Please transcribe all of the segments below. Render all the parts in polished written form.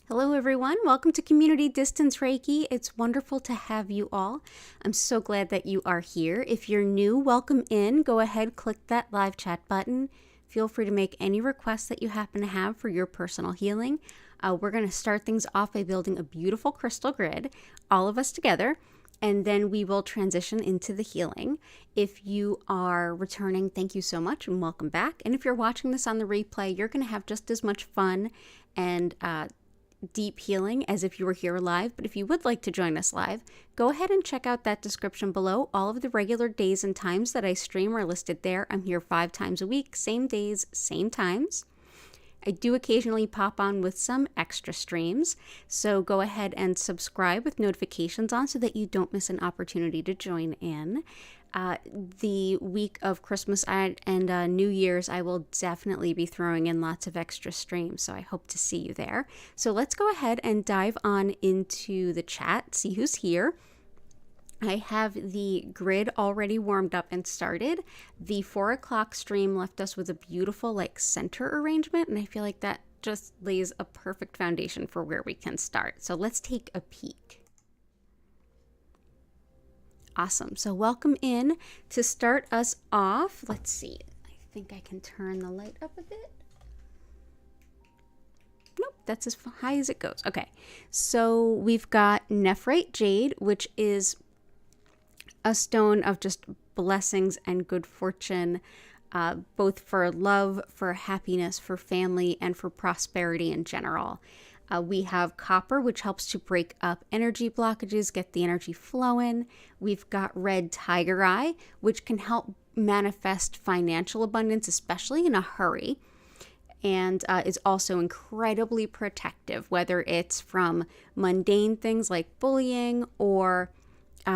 Hello everyone, welcome to Community Distance Reiki. It's wonderful to have you all. I'm so glad that you are here. If you're new, welcome in. Go ahead, click that live chat button. Feel free to make any requests that you happen to have for your personal healing. We're going to start things off by building a beautiful crystal grid, all of us together, and then we will transition into the healing. If you are returning, thank you so much and welcome back. And if you're watching this on the replay, you're going to have just as much fun and deep healing as if you were here live. But if you would like to join us live, go ahead and check out that description below. All of the regular days and times that I stream are listed there. I'm here 5 times a week, same days, same times. I do occasionally pop on with some extra streams, so go ahead and subscribe with notifications on so that you don't miss an opportunity to join in. The week of Christmas and New Year's, I will definitely be throwing in lots of extra streams, so I hope to see you there. So let's go ahead and dive on into the chat, see who's here. I have the grid already warmed up and started. The 4 o'clock stream left us with a beautiful center arrangement, and I feel like that just lays a perfect foundation for where we can start. So let's take a peek. Awesome. So welcome in. To start us off, let's see. I think I can turn the light up a bit. Nope, that's as high as it goes. Okay. So we've got Nephrite Jade, which is a stone of just blessings and good fortune, both for love, for happiness, for family, and for prosperity in general. We have copper, which helps to break up energy blockages, get the energy flowing. We've got red tiger eye, which can help manifest financial abundance, especially in a hurry, and is also incredibly protective, whether it's from mundane things like bullying or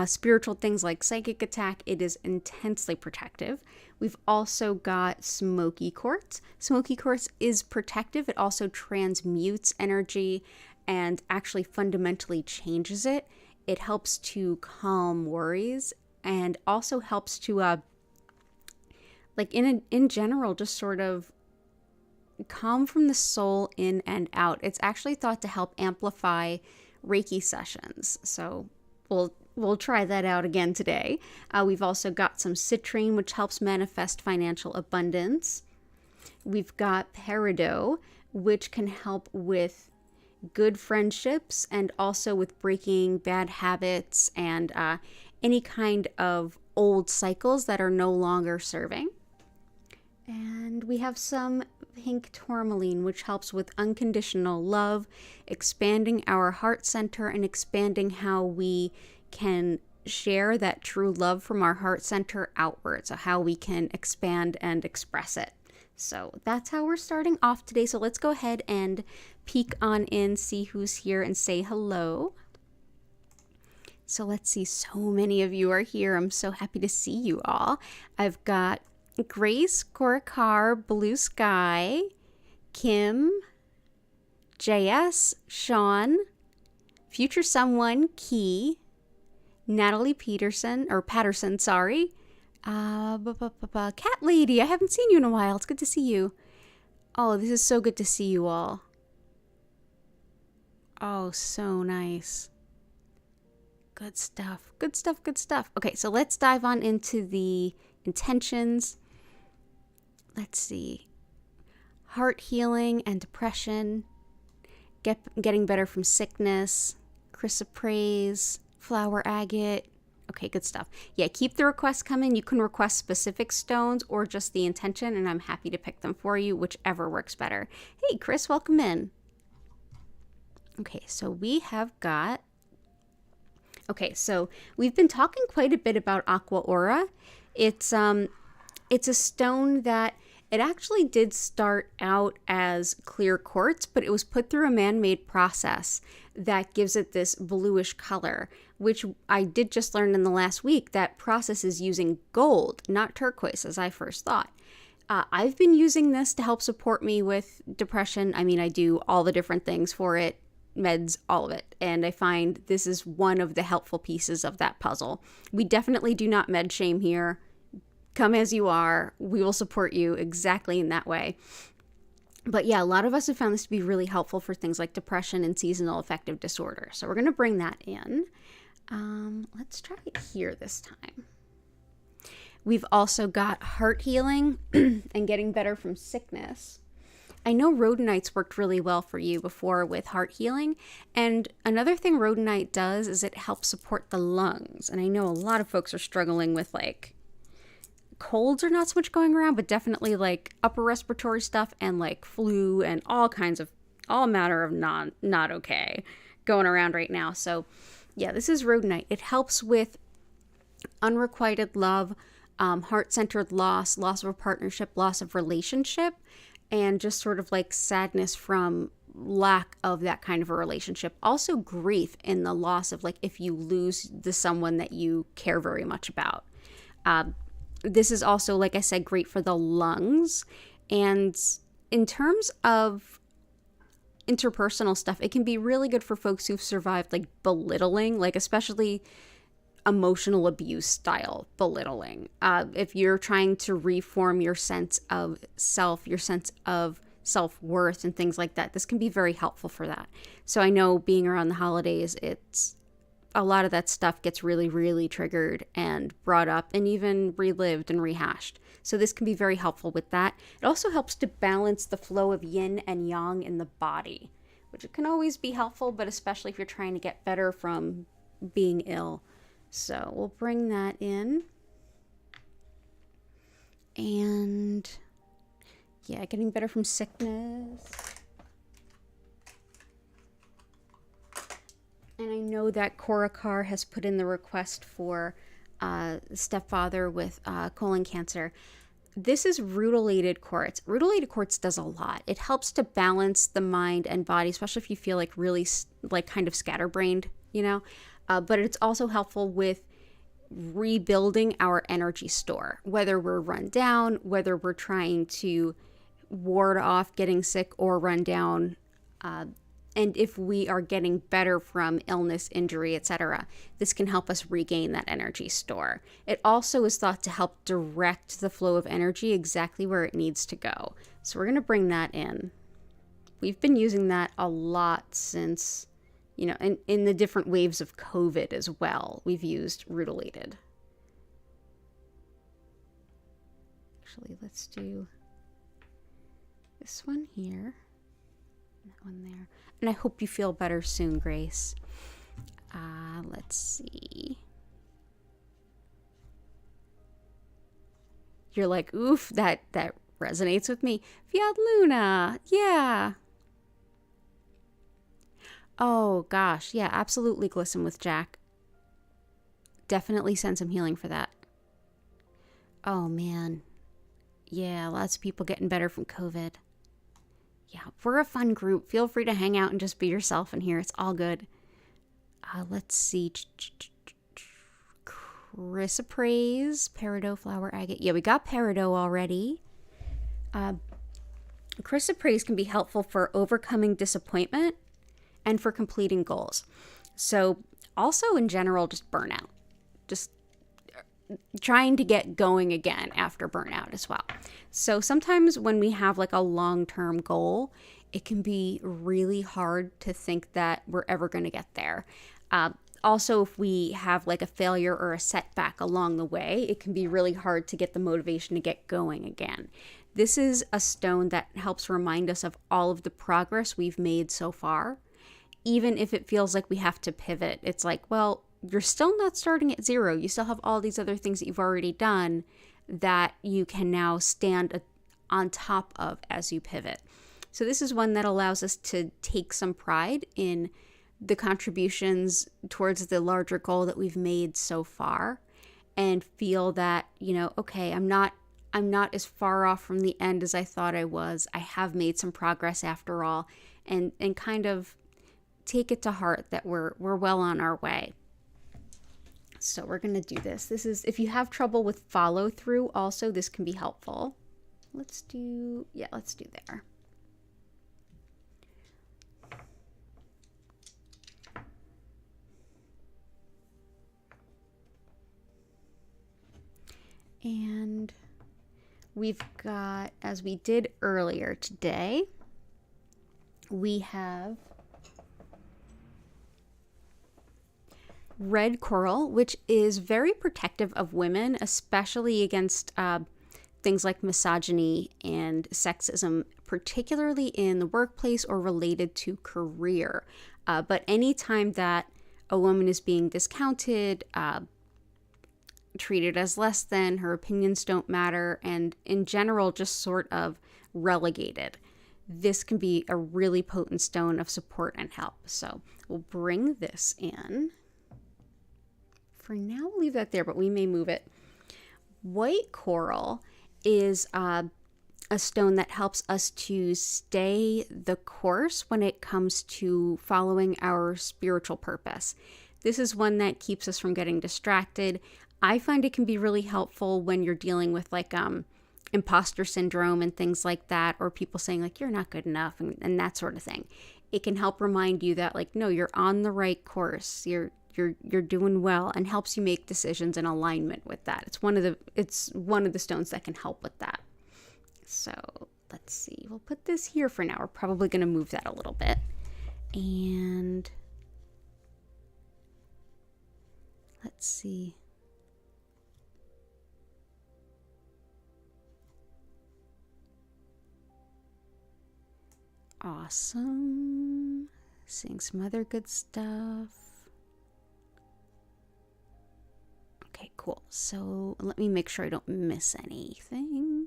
spiritual things like psychic attack. It is intensely protective. We've also got smoky quartz. Smoky quartz is protective. It also transmutes energy and actually fundamentally changes it. It helps to calm worries and also helps to in general just sort of calm from the soul in and out. It's actually thought to help amplify Reiki sessions. So We'll try that out again today. We've also got some citrine, which helps manifest financial abundance. We've got peridot, which can help with good friendships and also with breaking bad habits and any kind of old cycles that are no longer serving. And we have some pink tourmaline, which helps with unconditional love, expanding our heart center and expanding how we can share that true love from our heart center outwards, so how we can expand and express it. So that's how we're starting off today. So let's go ahead and peek on in, see who's here, and say hello. So let's see, so many of you are here. I'm so happy to see you all. I've got Grace, Korakar, Blue Sky, Kim, JS, Sean, Future Someone, Key, Natalie Patterson, sorry. Cat Lady, I haven't seen you in a while. It's good to see you. Oh, this is so good to see you all. Oh, so nice. Good stuff. Good stuff, good stuff. Okay, so let's dive on into the intentions. Let's see. Heart healing and depression. Getting better from sickness. Chrysoprase. Flower agate. Okay, good stuff. Yeah, keep the requests coming. You can request specific stones or just the intention, and I'm happy to pick them for you, whichever works better. Hey, Chris, welcome in. Okay, so we have got... Okay, so we've been talking quite a bit about Aqua Aura. It's a stone that it actually did start out as clear quartz, but it was put through a man-made process that gives it this bluish color, which I did just learn in the last week. That process is using gold, not turquoise, as I first thought. I've been using this to help support me with depression. I mean, I do all the different things for it, meds, all of it. And I find this is one of the helpful pieces of that puzzle. We definitely do not med shame here. Come as you are. We will support you exactly in that way. But yeah, a lot of us have found this to be really helpful for things like depression and seasonal affective disorder. So we're going to bring that in. Let's try it here this time. We've also got heart healing and getting better from sickness. I know rhodonite's worked really well for you before with heart healing. And another thing rhodonite does is it helps support the lungs. And I know a lot of folks are struggling with like colds are not so much going around, but definitely like upper respiratory stuff and like flu and all matter of not okay going around right now. So yeah, this is rhodonite. It helps with unrequited love, heart-centered loss of a partnership, loss of relationship, and just sort of like sadness from lack of that kind of a relationship. Also grief in the loss of like if you lose someone that you care very much about. This is also, like I said, great for the lungs. And in terms of interpersonal stuff, it can be really good for folks who've survived like belittling, like especially emotional abuse style belittling. If you're trying to reform your sense of self, your sense of self-worth and things like that, this can be very helpful for that. So I know being around the holidays, it's a lot of that stuff gets really, really triggered and brought up and even relived and rehashed. So this can be very helpful with that. It also helps to balance the flow of yin and yang in the body, which can always be helpful, but especially if you're trying to get better from being ill. So we'll bring that in. And yeah, getting better from sickness. And I know that Korakar has put in the request for stepfather with colon cancer. This is rutilated quartz. Rutilated quartz does a lot. It helps to balance the mind and body, especially if you feel like really like kind of scatterbrained, you know. But it's also helpful with rebuilding our energy store, whether we're run down, whether we're trying to ward off getting sick or run down, and if we are getting better from illness, injury, etc., this can help us regain that energy store. It also is thought to help direct the flow of energy exactly where it needs to go. So we're going to bring that in. We've been using that a lot since, you know, in the different waves of COVID as well, we've used rutilated. Actually, let's do this one here, that one there. And I hope you feel better soon, Grace. Let's see. You're like, oof, that resonates with me. Fiat Luna, yeah. Oh, gosh. Yeah, absolutely glisten with Jack. Definitely send some healing for that. Oh, man. Yeah, lots of people getting better from COVID. Yeah, we're a fun group. Feel free to hang out and just be yourself in here. It's all good. Let's see. Chrysoprase, peridot, flower agate. Yeah, we got peridot already. Chrysoprase can be helpful for overcoming disappointment and for completing goals. So also in general, just burnout. Just trying to get going again after burnout as well. So sometimes when we have like a long-term goal, it can be really hard to think that we're ever going to get there. Also, if we have like a failure or a setback along the way, it can be really hard to get the motivation to get going again. This is a stone that helps remind us of all of the progress we've made so far. Even if it feels like we have to pivot, it's like, well, you're still not starting at zero. You still have all these other things that you've already done that you can now stand on top of as you pivot. So this is one that allows us to take some pride in the contributions towards the larger goal that we've made so far and feel that, you know, okay, I'm not as far off from the end as I thought I was. I have made some progress after all, and kind of take it to heart that we're well on our way. So we're going to do this. This is, if you have trouble with follow through, also this can be helpful. Let's do there. And we've got, as we did earlier today, we have red coral, which is very protective of women, especially against things like misogyny and sexism, particularly in the workplace or related to career. But anytime that a woman is being discounted, treated as less than, her opinions don't matter, and in general just sort of relegated, this can be a really potent stone of support and help. So we'll bring this in. For now, we'll leave that there, but we may move it. White coral is a stone that helps us to stay the course when it comes to following our spiritual purpose. This is one that keeps us from getting distracted. I find it can be really helpful when you're dealing with like imposter syndrome and things like that, or people saying like you're not good enough and that sort of thing. It can help remind you that like, no, you're on the right course. You're doing well, and helps you make decisions in alignment with that. It's one of the stones that can help with that. So let's see. We'll put this here for now. We're probably going to move that a little bit. And let's see. Awesome. Seeing some other good stuff. Okay, cool. So let me make sure I don't miss anything.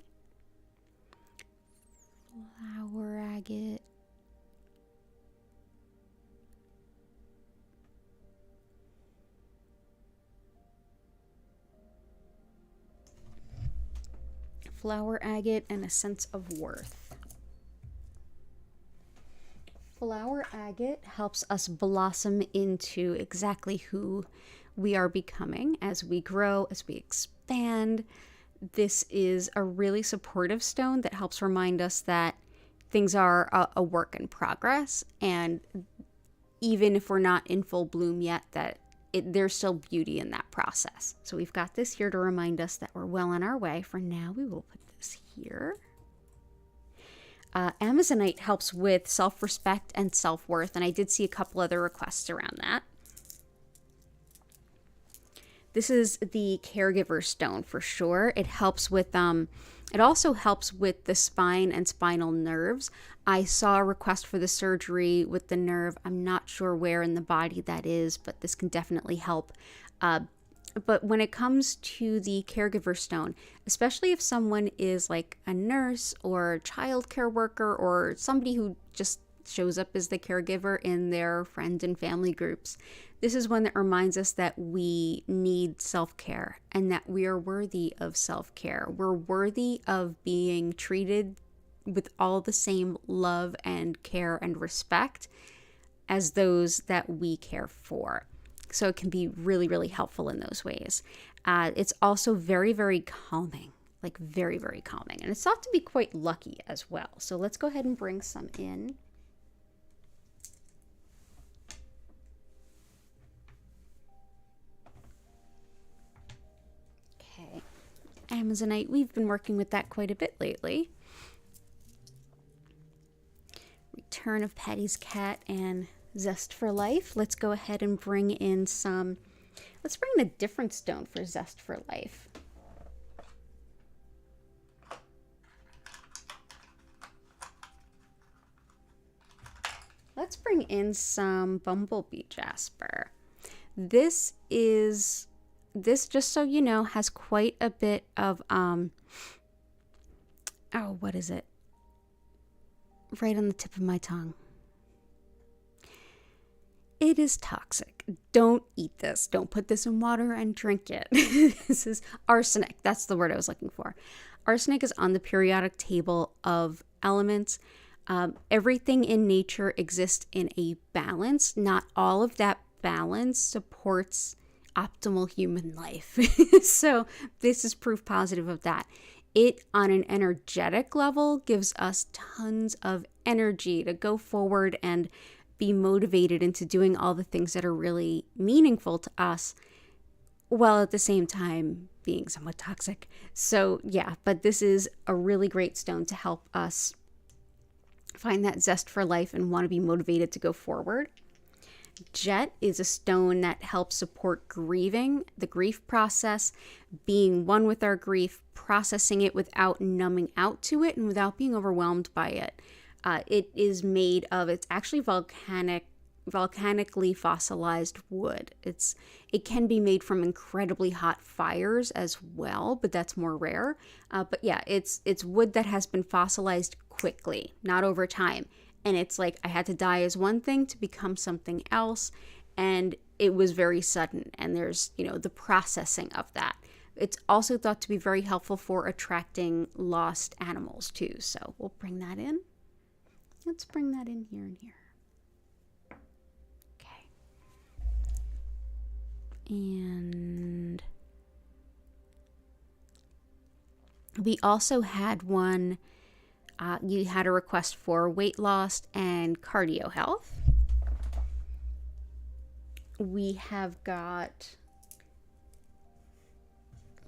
Flower agate. Flower agate and a sense of worth. Flower agate helps us blossom into exactly who we are becoming as we grow, as we expand. This is a really supportive stone that helps remind us that things are a work in progress, and even if we're not in full bloom yet, that there's still beauty in that process. So we've got this here to remind us that we're well on our way. For now, we will put this here. Amazonite helps with self-respect and self-worth, and I did see a couple other requests around that. This is the caregiver stone for sure. It helps with, it also helps with the spine and spinal nerves. I saw a request for the surgery with the nerve. I'm not sure where in the body that is, but this can definitely help. But when it comes to the caregiver stone, especially if someone is like a nurse or a child care worker or somebody who just shows up as the caregiver in their friend and family groups, this is one that reminds us that we need self-care and that we are worthy of self-care. We're worthy of being treated with all the same love and care and respect as those that we care for. So it can be really, really helpful in those ways. It's also very, very calming, like very, very calming. And it's thought to be quite lucky as well. So let's go ahead and bring some in. Okay. Amazonite, we've been working with that quite a bit lately. Return of Patty's Cat and Zest for Life. Let's go ahead and bring in some, let's bring in a different stone for Zest for Life. Let's bring in some Bumblebee Jasper. This, just so you know, has quite a bit of, what is it? Right on the tip of my tongue. It is toxic. Don't eat this. Don't put this in water and drink it. This is arsenic. That's the word I was looking for. Arsenic is on the periodic table of elements. Everything in nature exists in a balance. Not all of that balance supports optimal human life. So this is proof positive of that. It, on an energetic level, gives us tons of energy to go forward and be motivated into doing all the things that are really meaningful to us, while at the same time being somewhat toxic. So yeah, but this is a really great stone to help us find that zest for life and want to be motivated to go forward. Jet is a stone that helps support grieving, the grief process, being one with our grief, processing it without numbing out to it and without being overwhelmed by it. It is made of, it's actually volcanically fossilized wood. It can be made from incredibly hot fires as well, but that's more rare. But yeah, it's wood that has been fossilized quickly, not over time. And it's like I had to die as one thing to become something else, and it was very sudden. And there's, the processing of that. It's also thought to be very helpful for attracting lost animals too. So we'll bring that in. Let's bring that in here and here. Okay. And we also had one. You had a request for weight loss and cardio health. We have got,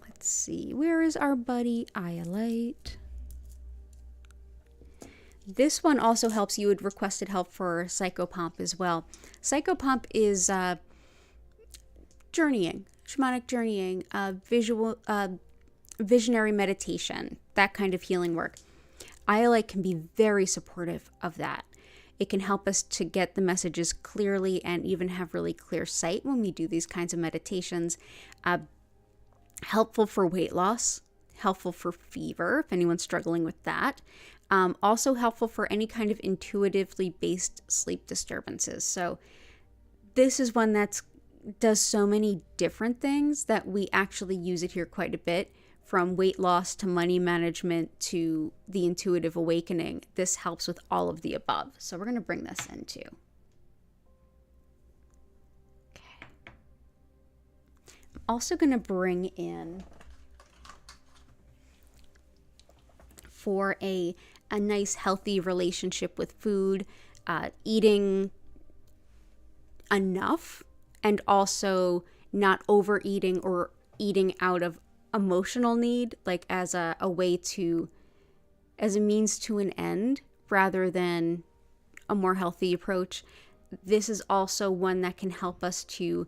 let's see, where is our buddy Iolite? This one also helps. You had requested help for Psychopomp as well. Psychopomp is journeying, shamanic journeying, visionary meditation, that kind of healing work. Iolite can be very supportive of that. It can help us to get the messages clearly and even have really clear sight when we do these kinds of meditations. Helpful for weight loss, helpful for fever, if anyone's struggling with that. Also helpful for any kind of intuitively based sleep disturbances. So this is one that does so many different things that we actually use it here quite a bit. From weight loss to money management to the intuitive awakening, this helps with all of the above. So we're going to bring this in too. Okay. I'm also going to bring in, for a nice healthy relationship with food, eating enough and also not overeating or eating out of emotional need, like as a way to, as a means to an end rather than a more healthy approach. This is also one that can help us to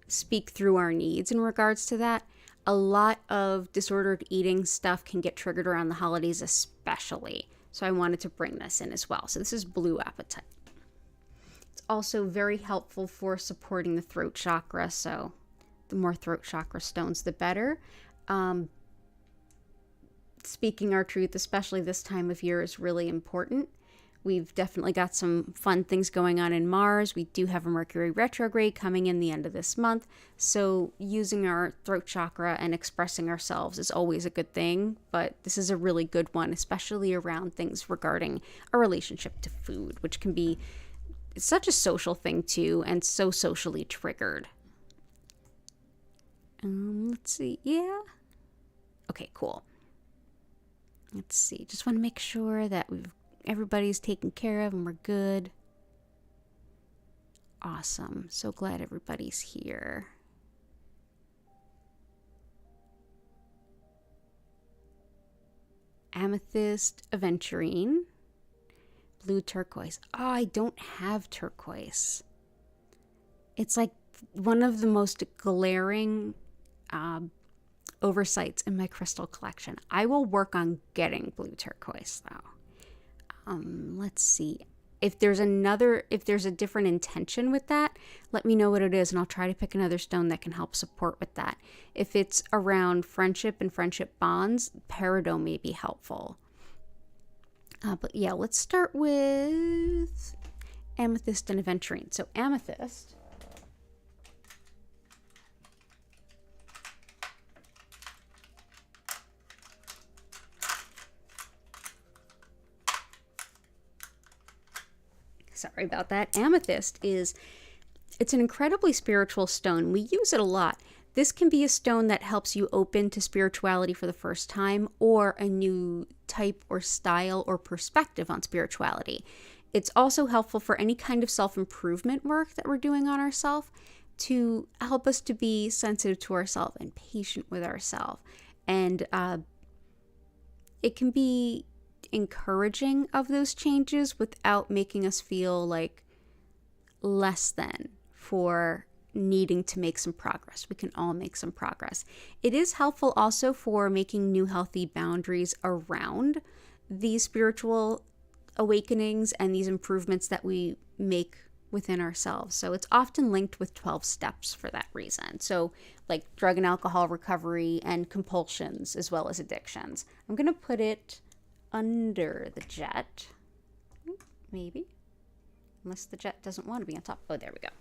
speak through our needs in regards to that. A lot of disordered eating stuff can get triggered around the holidays especially. So I wanted to bring this in as well. So this is Blue Apatite. It's also very helpful for supporting the throat chakra. So the more throat chakra stones, the better. Speaking our truth, especially this time of year, is really important. We've definitely got some fun things going on in Mars. We do have a Mercury retrograde coming in the end of this month. So using our throat chakra and expressing ourselves is always a good thing. But this is a really good one, especially around things regarding a relationship to food, which can be such a social thing too, and so socially triggered. Let's see. Yeah. Okay, cool. Let's see. Just want to make sure that everybody's taken care of and we're good. Awesome. So glad everybody's here. Amethyst, Aventurine, blue turquoise. Oh, I don't have turquoise. It's like one of the most glaring oversights in my crystal collection. I will work on getting blue turquoise though. Let's see. If there's a different intention with that, let me know what it is and I'll try to pick another stone that can help support with that. If it's around friendship and friendship bonds, peridot may be helpful. But yeah, let's start with amethyst and aventurine. So amethyst. Sorry about that. Amethyst it's an incredibly spiritual stone. We use it a lot. This can be a stone that helps you open to spirituality for the first time or a new type or style or perspective on spirituality. It's also helpful for any kind of self-improvement work that we're doing on ourselves to help us to be sensitive to ourselves and patient with ourselves. And it can be encouraging of those changes without making us feel like less than for needing to make some progress. We can all make some progress. It is helpful also for making new healthy boundaries around these spiritual awakenings and these improvements that we make within ourselves. So it's often linked with 12 steps for that reason. So like drug and alcohol recovery and compulsions as well as addictions. I'm going to put it under the jet. Maybe. Unless the jet doesn't want to be on top. Oh, there we go.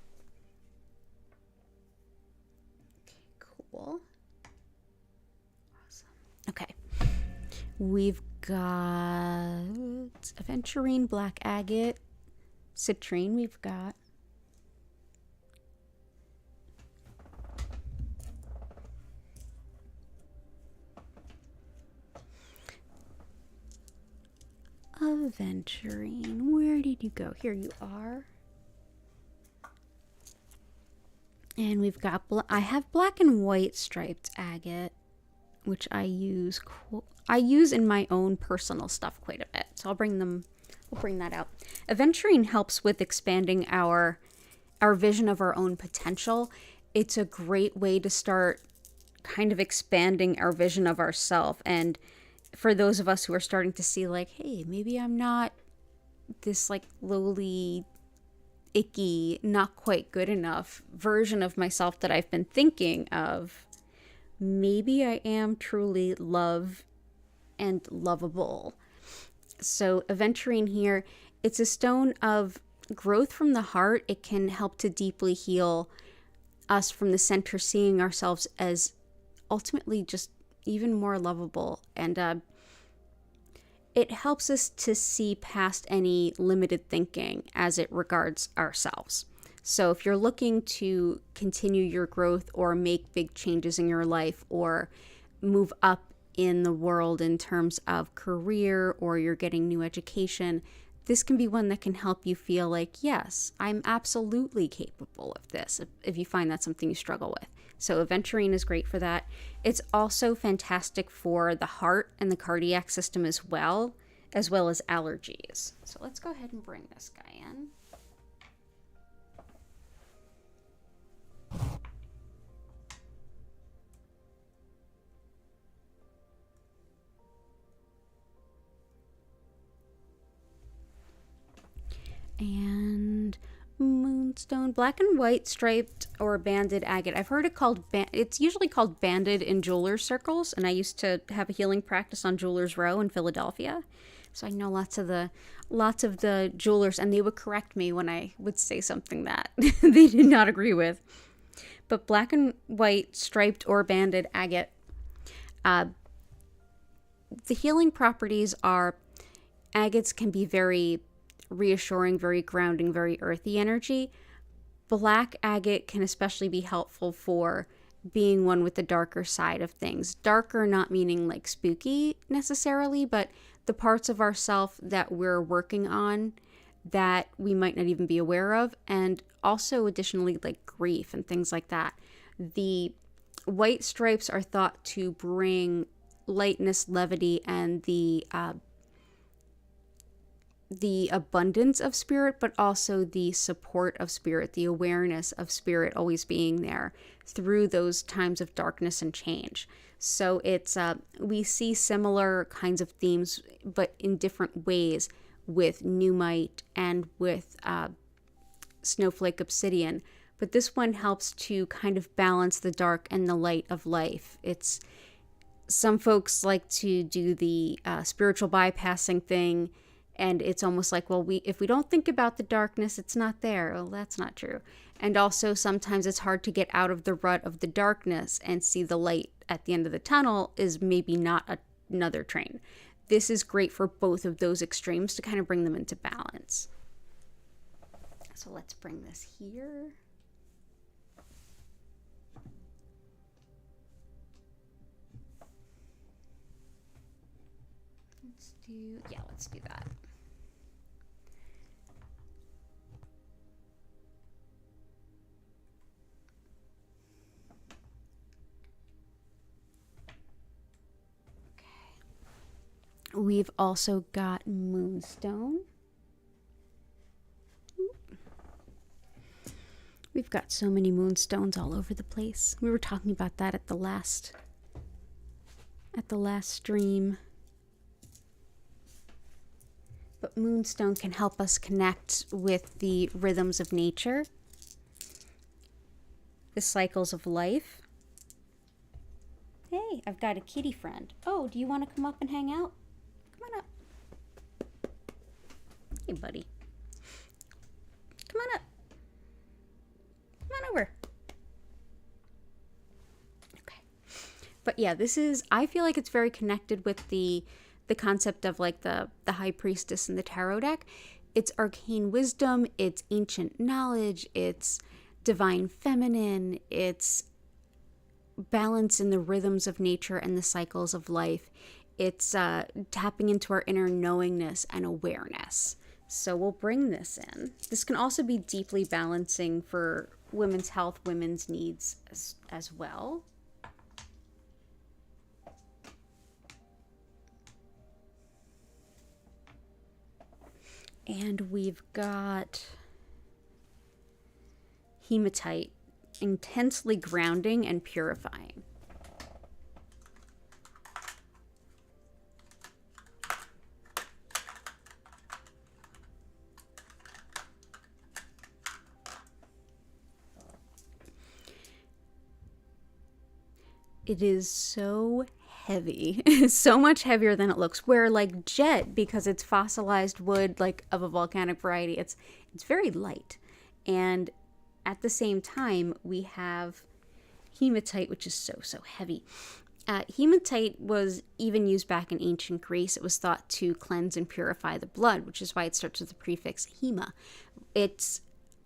Cool. Awesome. Okay. We've got Aventurine, black agate, citrine. We've got Aventurine. Where did you go? Here you are. And we've got, I have black and white striped agate, which I use in my own personal stuff quite a bit. So we'll bring that out. Aventurine helps with expanding our vision of our own potential. It's a great way to start kind of expanding our vision of ourself. And for those of us who are starting to see like, hey, maybe I'm not this like lowly, icky, not quite good enough version of myself that I've been thinking of. Maybe I am truly love and lovable. So Aventurine here, it's a stone of growth from the heart. It can help to deeply heal us from the center, seeing ourselves as ultimately just even more lovable. And it helps us to see past any limited thinking as it regards ourselves. So if you're looking to continue your growth or make big changes in your life or move up in the world in terms of career, or you're getting new education, this can be one that can help you feel like, yes, I'm absolutely capable of this, if you find that's something you struggle with. So Aventurine is great for that. It's also fantastic for the heart and the cardiac system as well as allergies. So let's go ahead and bring this guy in. And moonstone, black and white striped or banded agate. I've heard it called, it's usually called banded in jewelers circles, and I used to have a healing practice on Jewelers Row in Philadelphia. So I know lots of the jewelers, and they would correct me when I would say something that they did not agree with. But black and white striped or banded agate, the healing properties are, agates can be very reassuring, very grounding, very earthy energy. Black agate can especially be helpful for being one with the darker side of things. Darker not meaning like spooky necessarily, but the parts of ourself that we're working on that we might not even be aware of, and also additionally like grief and things like that. The white stripes are thought to bring lightness, levity, and the abundance of spirit, but also the support of spirit, the awareness of spirit always being there through those times of darkness and change. So it's we see similar kinds of themes, but in different ways with Numite and with Snowflake Obsidian. But this one helps to kind of balance the dark and the light of life. It's, some folks like to do the spiritual bypassing thing, and it's almost like, well, if we don't think about the darkness, it's not there. Well, that's not true. And also sometimes it's hard to get out of the rut of the darkness and see the light at the end of the tunnel is maybe not another train. This is great for both of those extremes to kind of bring them into balance. So let's bring this here. Let's do that. we've also got Moonstone. We've got so many moonstones all over the place. We were talking about that at the last stream. But moonstone can help us connect with the rhythms of nature, the cycles of life. Hey, I've got a kitty friend. Oh, do you want to come up and hang out? Come on up. Hey, buddy. Come on up. Come on over. Okay. But yeah, I feel like it's very connected with the concept of like the High Priestess and the Tarot deck. It's arcane wisdom, it's ancient knowledge, it's divine feminine, it's balance in the rhythms of nature and the cycles of life. It's tapping into our inner knowingness and awareness. So we'll bring this in. This can also be deeply balancing for women's health, women's needs as well. And we've got Hematite, intensely grounding and purifying. It is so heavy, so much heavier than it looks. Where like jet, because it's fossilized wood, like of a volcanic variety, it's very light. And at the same time, we have hematite, which is so heavy. Hematite was even used back in ancient Greece. It was thought to cleanse and purify the blood, which is why it starts with the prefix hema. It's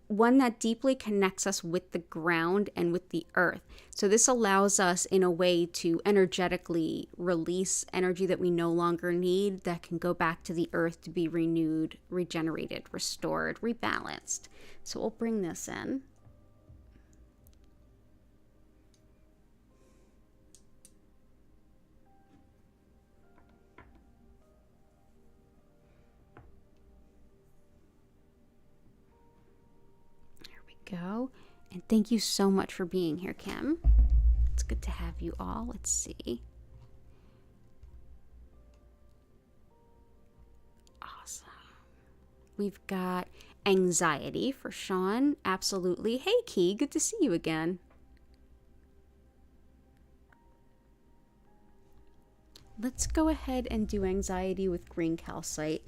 one that deeply connects us with the ground and with the earth. So this allows us in a way to energetically release energy that we no longer need, that can go back to the earth to be renewed, regenerated, restored, rebalanced. So we'll bring this in. Go. And thank you so much for being here, Kim. It's good to have you all. Let's see. Awesome. We've got anxiety for Sean. Absolutely. Hey, Key. Good to see you again. Let's go ahead and do anxiety with green calcite.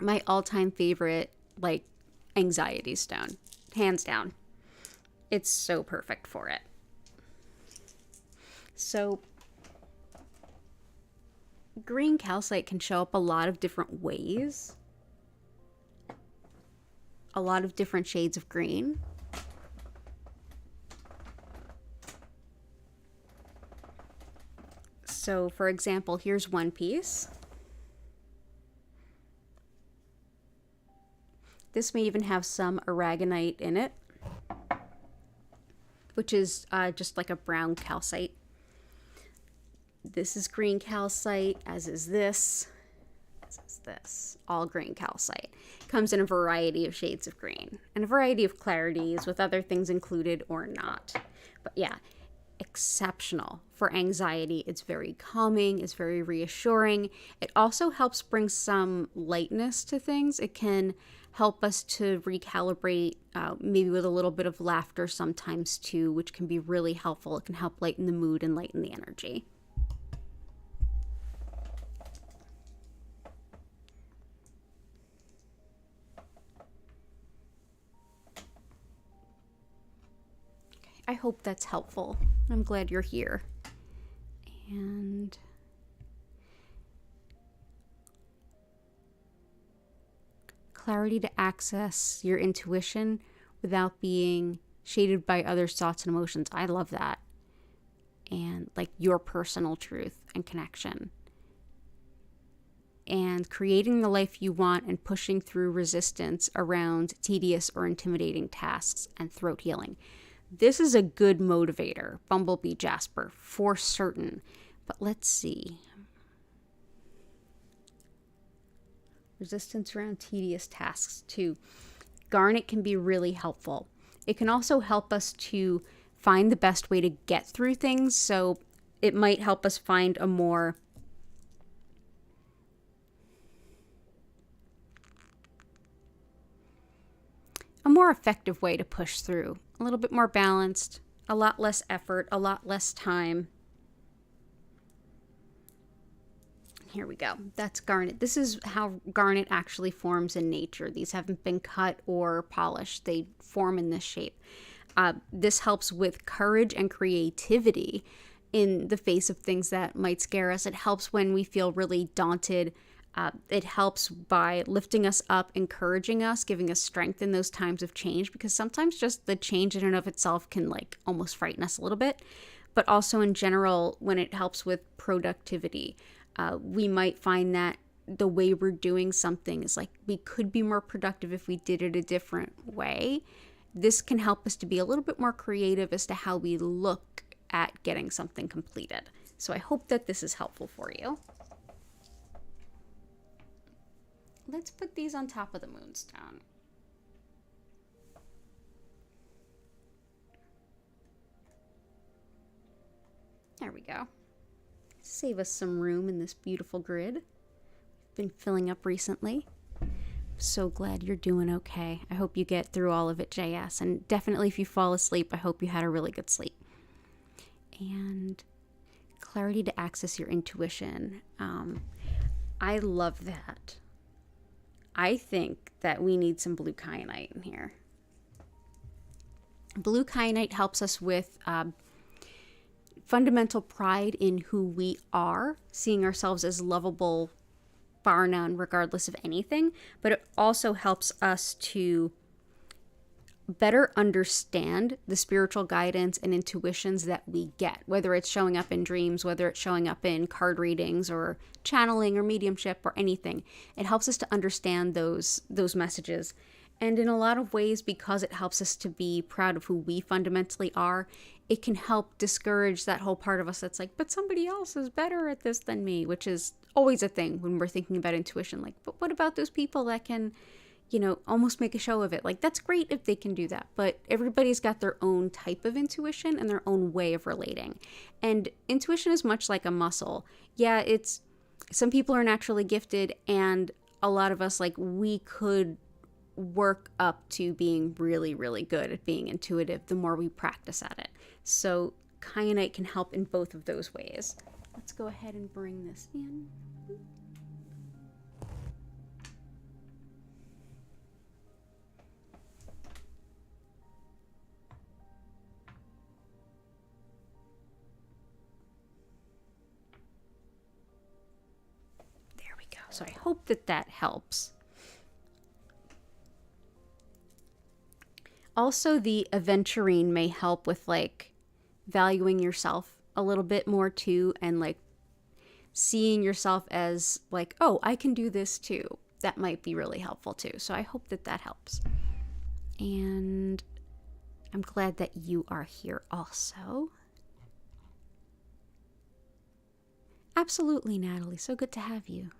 My all-time favorite, like, anxiety stone. Hands down. It's so perfect for it. So green calcite can show up a lot of different ways. A lot of different shades of green. So for example, here's one piece. This may even have some aragonite in it, which is just like a brown calcite. This is green calcite, as is this, all green calcite. Comes in a variety of shades of green and a variety of clarities with other things included or not. But yeah, exceptional for anxiety. It's very calming, it's very reassuring. It also helps bring some lightness to things. It can help us to recalibrate, maybe with a little bit of laughter sometimes too, which can be really helpful. It can help lighten the mood and lighten the energy. Okay, I hope that's helpful. I'm glad you're here. And clarity to access your intuition without being shaded by others' thoughts and emotions. I love that. And like your personal truth and connection. And creating the life you want and pushing through resistance around tedious or intimidating tasks and throat healing. This is a good motivator, Bumblebee Jasper, for certain. But let's see. Resistance around tedious tasks too. Garnet can be really helpful. It can also help us to find the best way to get through things. So it might help us find a more effective way to push through. A little bit more balanced, a lot less effort, a lot less time. Here we go. That's garnet. This is how garnet actually forms in nature. These haven't been cut or polished. They form in this shape. This helps with courage and creativity in the face of things that might scare us. It helps when we feel really daunted. It helps by lifting us up, encouraging us, giving us strength in those times of change, because sometimes just the change in and of itself can like almost frighten us a little bit. But also in general, when it helps with productivity, we might find that the way we're doing something is like we could be more productive if we did it a different way. This can help us to be a little bit more creative as to how we look at getting something completed. So I hope that this is helpful for you. Let's put these on top of the moonstone. There we go. Save us some room in this beautiful grid. Been filling up recently. So glad you're doing okay. I hope you get through all of it, JS. And definitely if you fall asleep, I hope you had a really good sleep. And clarity to access your intuition. I love that. I think that we need some blue kyanite in here. Blue kyanite helps us with fundamental pride in who we are, seeing ourselves as lovable, bar none, regardless of anything. But it also helps us to better understand the spiritual guidance and intuitions that we get, whether it's showing up in dreams, whether it's showing up in card readings or channeling or mediumship or anything. It helps us to understand those messages. And in a lot of ways, because it helps us to be proud of who we fundamentally are, it can help discourage that whole part of us that's like, but somebody else is better at this than me, which is always a thing when we're thinking about intuition. Like, but what about those people that can, almost make a show of it? Like, that's great if they can do that, but everybody's got their own type of intuition and their own way of relating. And intuition is much like a muscle. Yeah, some people are naturally gifted, and a lot of us, like, we could work up to being really, really good at being intuitive the more we practice at it. So kyanite can help in both of those ways. Let's go ahead and bring this in. There we go. So I hope that helps. Also, the Aventurine may help with like valuing yourself a little bit more too, and like seeing yourself as like, oh, I can do this too. That might be really helpful too. So I hope that helps. And I'm glad that you are here also. Absolutely, Natalie. So good to have you.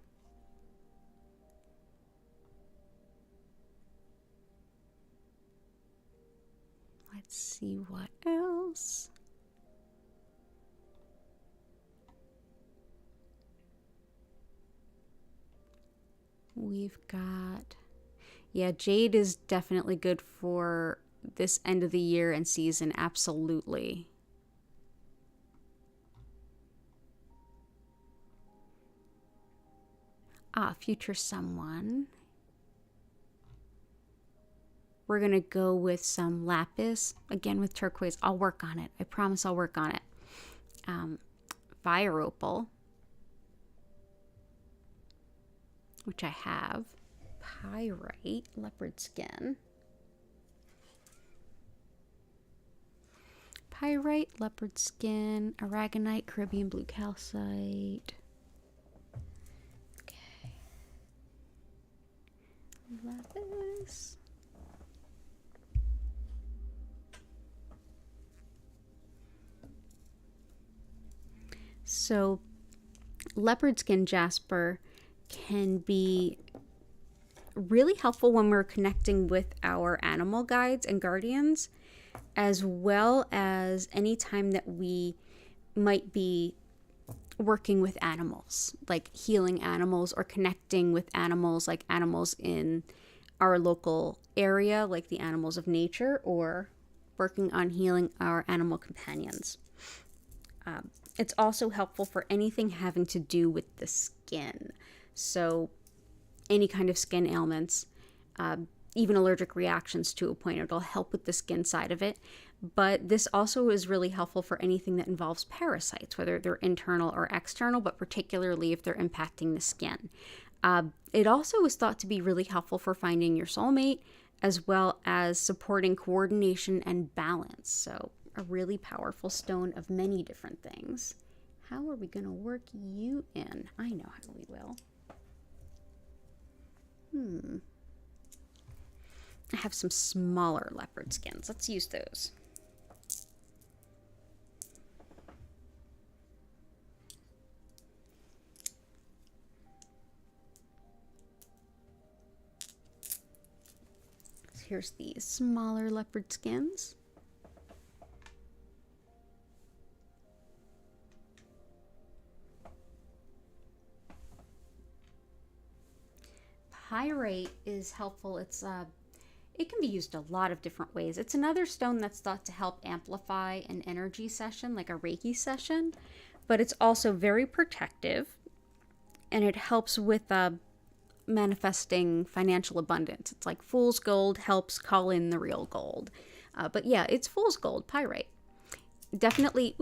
Let's see what else. We've got, yeah, jade is definitely good for this end of the year and season. Absolutely. Future someone. We're going to go with some lapis. Again, with turquoise. I'll work on it. I promise I'll work on it. Fire opal, which I have. Pyrite, leopard skin. Pyrite, leopard skin, aragonite, Caribbean blue calcite. Okay. Lapis. So leopard skin jasper can be really helpful when we're connecting with our animal guides and guardians, as well as any time that we might be working with animals, like healing animals or connecting with animals, like animals in our local area, like the animals of nature, or working on healing our animal companions. It's also helpful for anything having to do with the skin. So any kind of skin ailments, even allergic reactions to a point, it'll help with the skin side of it. But this also is really helpful for anything that involves parasites, whether they're internal or external, but particularly if they're impacting the skin. It also is thought to be really helpful for finding your soulmate, as well as supporting coordination and balance. So a really powerful stone of many different things. How are we going to work you in? I know how we will. I have some smaller leopard skins. Let's use those. So here's the smaller leopard skins. Pyrite is helpful. It can be used a lot of different ways. It's another stone that's thought to help amplify an energy session, like a Reiki session, but it's also very protective, and it helps with manifesting financial abundance. It's like fool's gold helps call in the real gold. But yeah, it's fool's gold, pyrite. Definitely,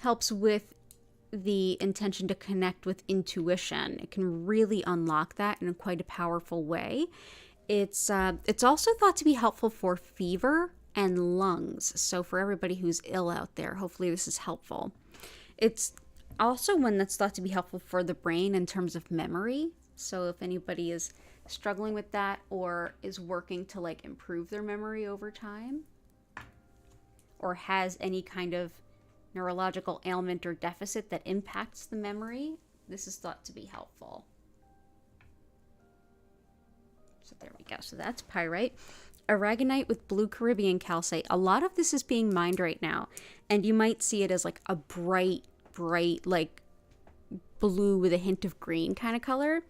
helps with the intention to connect with intuition. It can really unlock that in quite a powerful way. It's also thought to be helpful for fever and lungs. So for everybody who's ill out there, hopefully this is helpful. It's also one that's thought to be helpful for the brain in terms of memory. So if anybody is struggling with that or is working to like improve their memory over time, or has any kind of neurological ailment or deficit that impacts the memory, this is thought to be helpful. So there we go. So that's pyrite. Aragonite with blue Caribbean calcite. A lot of this is being mined right now, and you might see it as like a bright, like blue with a hint of green kind of color,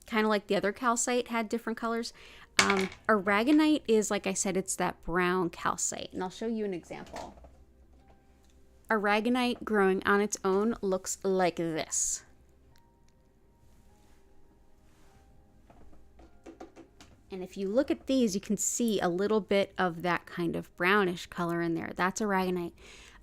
kind of like the other calcite had different colors. Aragonite is, like I said, it's that brown calcite, and I'll show you an example. Aragonite growing on its own looks like this. And if you look at these, you can see a little bit of that kind of brownish color in there. That's aragonite.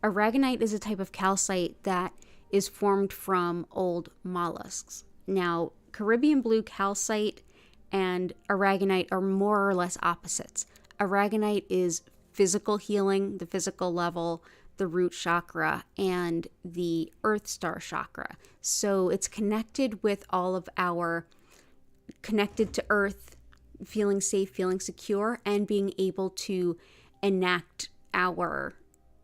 Aragonite is a type of calcite that is formed from old mollusks. Now, Caribbean blue calcite and aragonite are more or less opposites. Aragonite is physical healing, the physical level, the root chakra, and the earth star chakra. So it's connected with all of our, connected to earth, feeling safe, feeling secure, and being able to enact our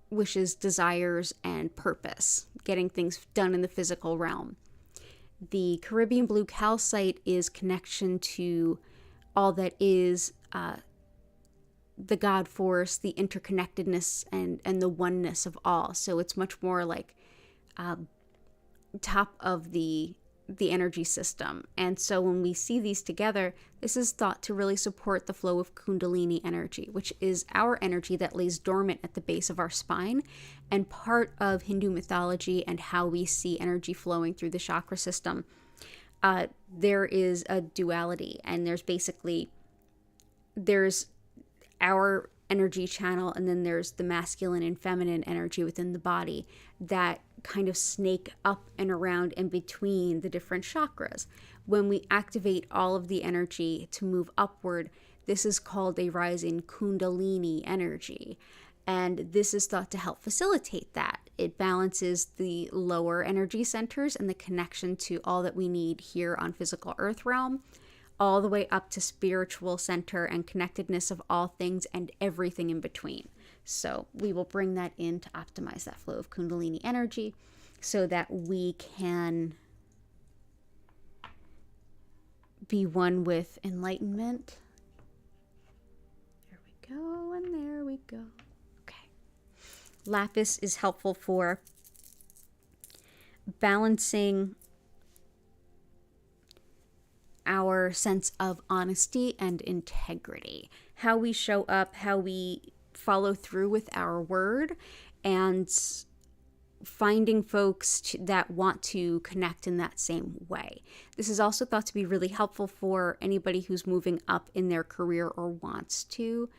wishes, desires, and purpose, getting things done in the physical realm. The Caribbean blue calcite is connection to all that is the God force, the interconnectedness, and the oneness of all. So it's much more like top of the energy system. And so when we see these together, this is thought to really support the flow of Kundalini energy, which is our energy that lays dormant at the base of our spine, and part of Hindu mythology and how we see energy flowing through the chakra system. There is a duality, and there's our energy channel, and then there's the masculine and feminine energy within the body that kind of snake up and around in between the different chakras. When we activate all of the energy to move upward, this is called a rise in Kundalini energy. And this is thought to help facilitate that. It balances the lower energy centers and the connection to all that we need here on physical earth realm, all the way up to spiritual center and connectedness of all things and everything in between. So we will bring that in to optimize that flow of Kundalini energy so that we can be one with enlightenment. There we go, and there we go. Okay. Lapis is helpful for balancing our sense of honesty and integrity. How we show up, how we follow through with our word, and finding folks that want to connect in that same way. This is also thought to be really helpful for anybody who's moving up in their career or wants to.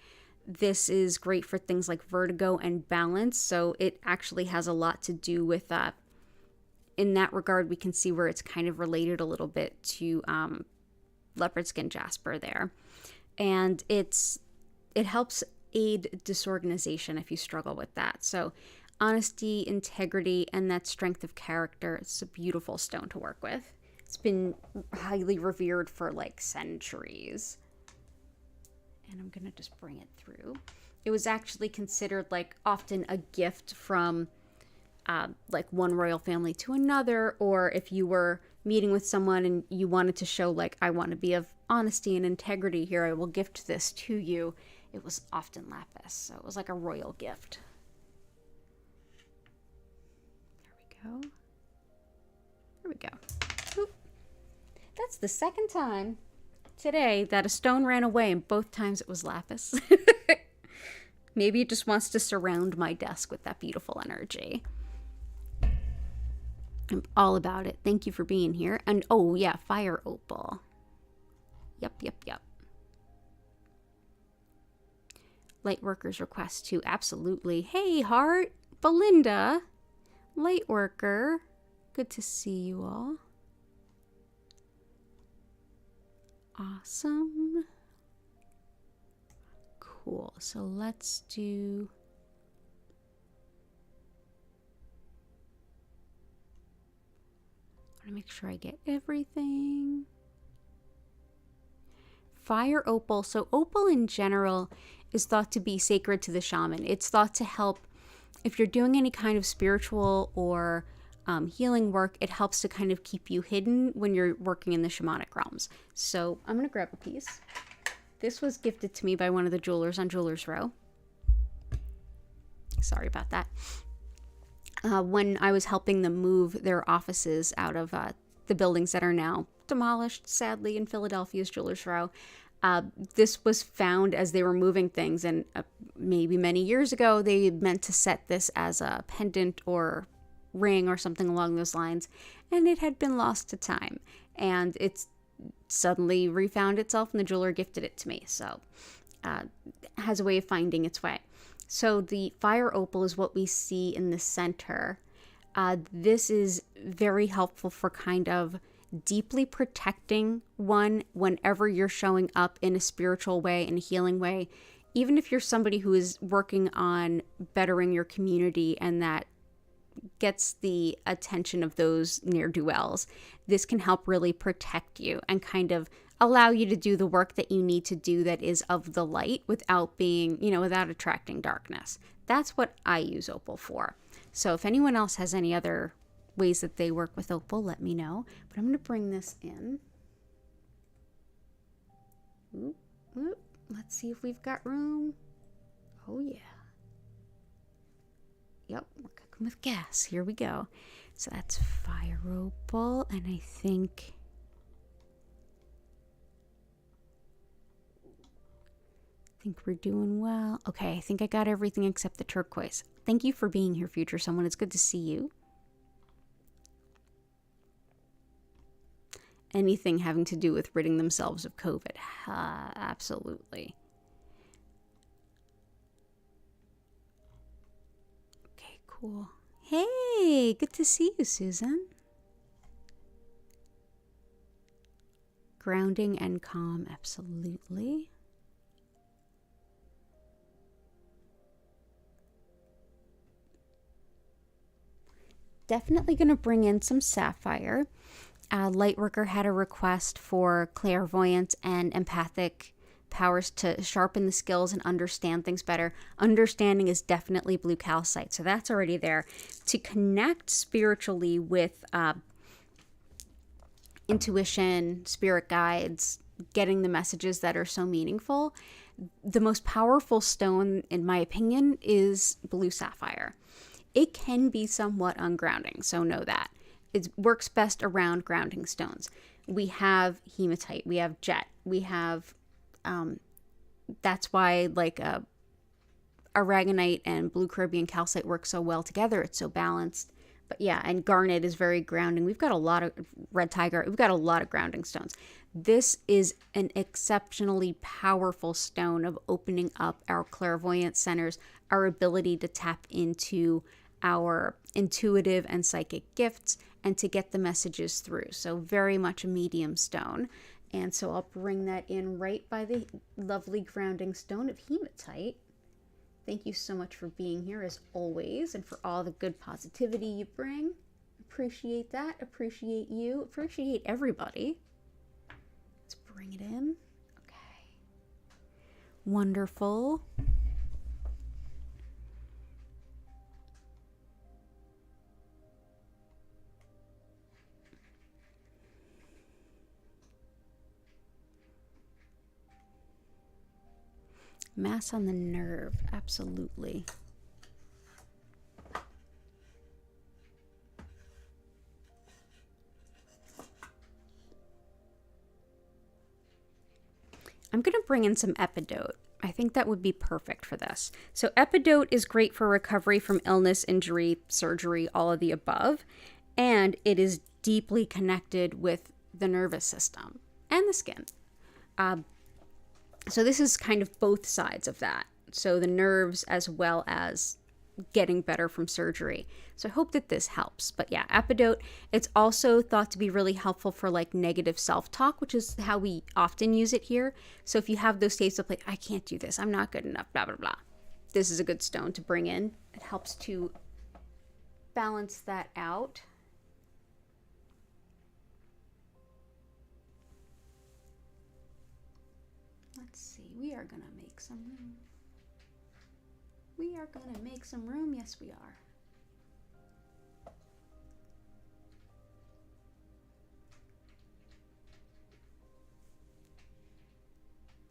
This is great for things like vertigo and balance, so it actually has a lot to do with in that regard. We can see where it's kind of related a little bit to leopard skin jasper there. And it helps aid disorganization if you struggle with that. So honesty, integrity, and that strength of character, it's a beautiful stone to work with. It's been highly revered for like centuries. And I'm gonna just bring it through. It was actually considered like often a gift from like one royal family to another, or if you were meeting with someone and you wanted to show like, I want to be of honesty and integrity here, I will gift this to you. It was often lapis, so it was like a royal gift. There we go. Oop. That's the second time today that a stone ran away, and both times it was lapis. Maybe it just wants to surround my desk with that beautiful energy. I'm all about it. Thank you for being here. And oh yeah, fire opal. Yep. Lightworkers request too. Absolutely. Hey, Heart. Belinda. Lightworker. Good to see you all. Awesome. Cool. So let's do... I want to make sure I get everything. Fire opal. So opal in general is thought to be sacred to the shaman. It's thought to help if you're doing any kind of spiritual or healing work. It helps to kind of keep you hidden when you're working in the shamanic realms. So I'm going to grab a piece. This was gifted to me by one of the jewelers on Jewelers Row. Sorry about that. When I was helping them move their offices out of the buildings that are now demolished, sadly, in Philadelphia's Jewelers Row. This was found as they were moving things, and maybe many years ago, they meant to set this as a pendant or ring or something along those lines, and it had been lost to time. And it's suddenly refound itself, and the jeweler gifted it to me. So it has a way of finding its way. So the fire opal is what we see in the center. This is very helpful for kind of deeply protecting one whenever you're showing up in a spiritual way, in a healing way. Even if you're somebody who is working on bettering your community and that gets the attention of those ne'er-do-wells, this can help really protect you and kind of allow you to do the work that you need to do that is of the light without being, without attracting darkness. That's what I use opal for. So if anyone else has any other ways that they work with opal, let me know. But I'm going to bring this in. Oop, oop. Let's see if we've got room. Oh yeah. Yep, we're cooking with gas. Here we go. So that's fire opal, and I think we're doing well. Okay, I think I got everything except the turquoise. Thank you for being here, future someone. It's good to see you. Anything having to do with ridding themselves of COVID. Absolutely. Okay, cool. Hey, good to see you, Susan. Grounding and calm, absolutely. Definitely going to bring in some sapphire. Lightworker had a request for clairvoyance and empathic powers to sharpen the skills and understand things better. Understanding is definitely blue calcite, so that's already there. To connect spiritually with intuition, spirit guides, getting the messages that are so meaningful. The most powerful stone, in my opinion, is blue sapphire. It can be somewhat ungrounding, so know that. It works best around grounding stones. We have hematite, we have jet, we have, that's why like aragonite and blue Caribbean calcite work so well together. It's so balanced. But yeah, and garnet is very grounding. We've got a lot of red tiger. We've got a lot of grounding stones. This is an exceptionally powerful stone of opening up our clairvoyant centers, our ability to tap into our intuitive and psychic gifts and to get the messages through. So very much a medium stone. And so I'll bring that in right by the lovely grounding stone of hematite. Thank you so much for being here as always and for all the good positivity you bring. Appreciate that. Appreciate you. Appreciate everybody. Let's bring it in. Okay. Wonderful. Mass on the nerve, absolutely. I'm going to bring in some epidote. I think that would be perfect for this. So epidote is great for recovery from illness, injury, surgery, all of the above. And it is deeply connected with the nervous system and the skin. So this is kind of both sides of that. So the nerves as well as getting better from surgery. So I hope that this helps. But yeah, epidote, it's also thought to be really helpful for like negative self-talk, which is how we often use it here. So if you have those states of like, I can't do this, I'm not good enough, blah, blah, blah. This is a good stone to bring in. It helps to balance that out. Let's see, we are gonna make some room. We are gonna make some room, yes we are.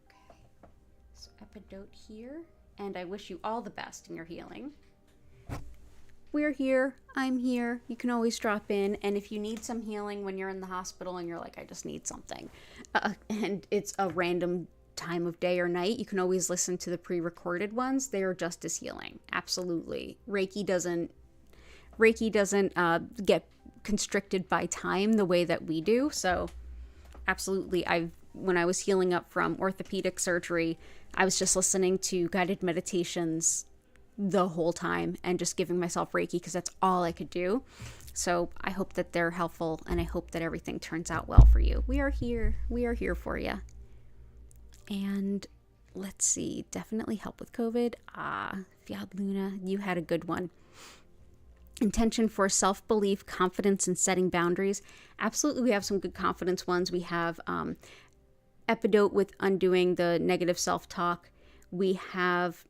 Okay, so epidote here, and I wish you all the best in your healing. We're here, I'm here, you can always drop in, and if you need some healing when you're in the hospital and you're like, I just need something, and it's a random time of day or night, you can always listen to the pre-recorded ones. They are just as healing. Absolutely. Reiki doesn't get constricted by time the way that we do. So absolutely, when I was healing up from orthopedic surgery, I was just listening to guided meditations the whole time and just giving myself Reiki because that's all I could do. So I hope that they're helpful and I hope that everything turns out well for you. We are here. We are here for you. And let's see, definitely help with COVID. Fiat Luna, you had a good one. Intention for self-belief, confidence, and setting boundaries. Absolutely, we have some good confidence ones. We have epidote with undoing the negative self-talk. We have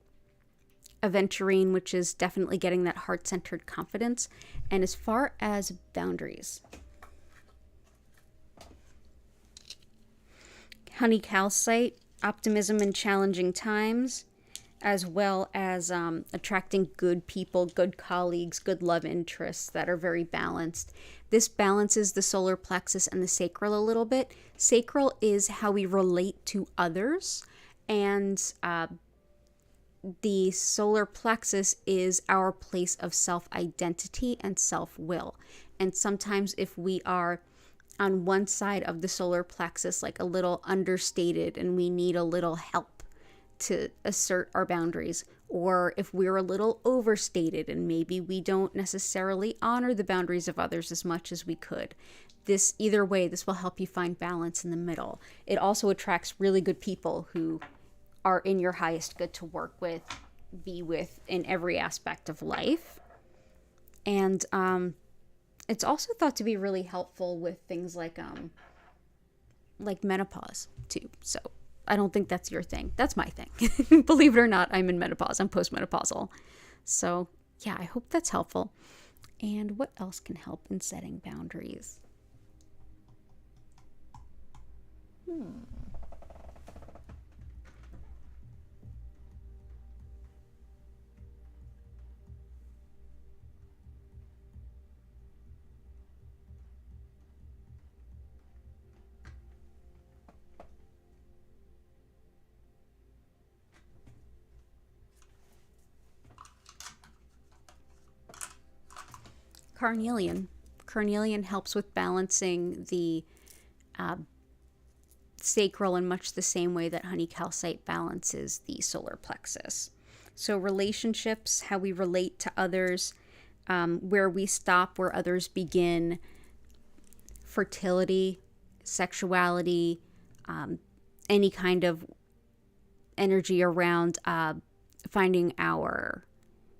Aventurine, which is definitely getting that heart-centered confidence. And as far as boundaries, honey calcite, optimism in challenging times, as well as attracting good people, good colleagues, good love interests that are very balanced. This balances the solar plexus and the sacral a little bit. Sacral is how we relate to others, and the solar plexus is our place of self-identity and self-will. And sometimes if we are on one side of the solar plexus, like a little understated and we need a little help to assert our boundaries, or if we're a little overstated and maybe we don't necessarily honor the boundaries of others as much as we could. Either way, this will help you find balance in the middle. It also attracts really good people who are in your highest good to work with, be with in every aspect of life. And it's also thought to be really helpful with things like menopause too. So I don't think that's your thing. That's my thing. Believe it or not, I'm in menopause. I'm postmenopausal. So yeah, I hope that's helpful. And what else can help in setting boundaries? Carnelian. Carnelian helps with balancing the sacral in much the same way that honey calcite balances the solar plexus. So relationships, how we relate to others, where we stop, where others begin, fertility, sexuality, any kind of energy around finding our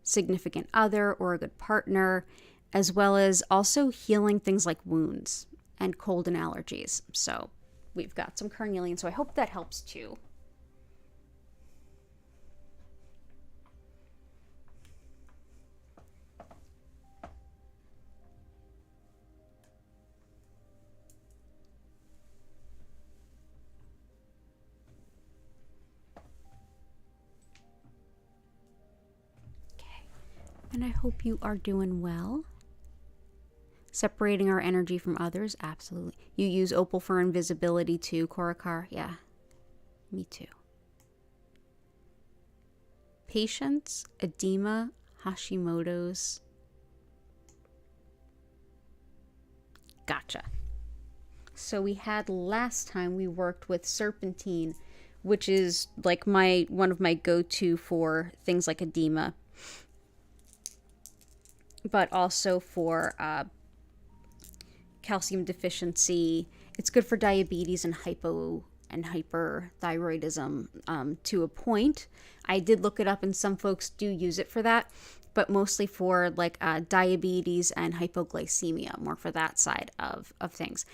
significant other or a good partner, as well as also healing things like wounds and cold and allergies. So we've got some carnelian, so I hope that helps too. Okay, and I hope you are doing well. Separating our energy from others, absolutely. You use opal for invisibility too, Korakar? Yeah, me too. Patience, edema, Hashimoto's. Gotcha. So we had last time we worked with Serpentine, which is like one of my go-to for things like edema, but also for calcium deficiency. It's good for diabetes and hyperthyroidism to a point. I did look it up, and some folks do use it for that, but mostly for like diabetes and hypoglycemia, more for that side of things.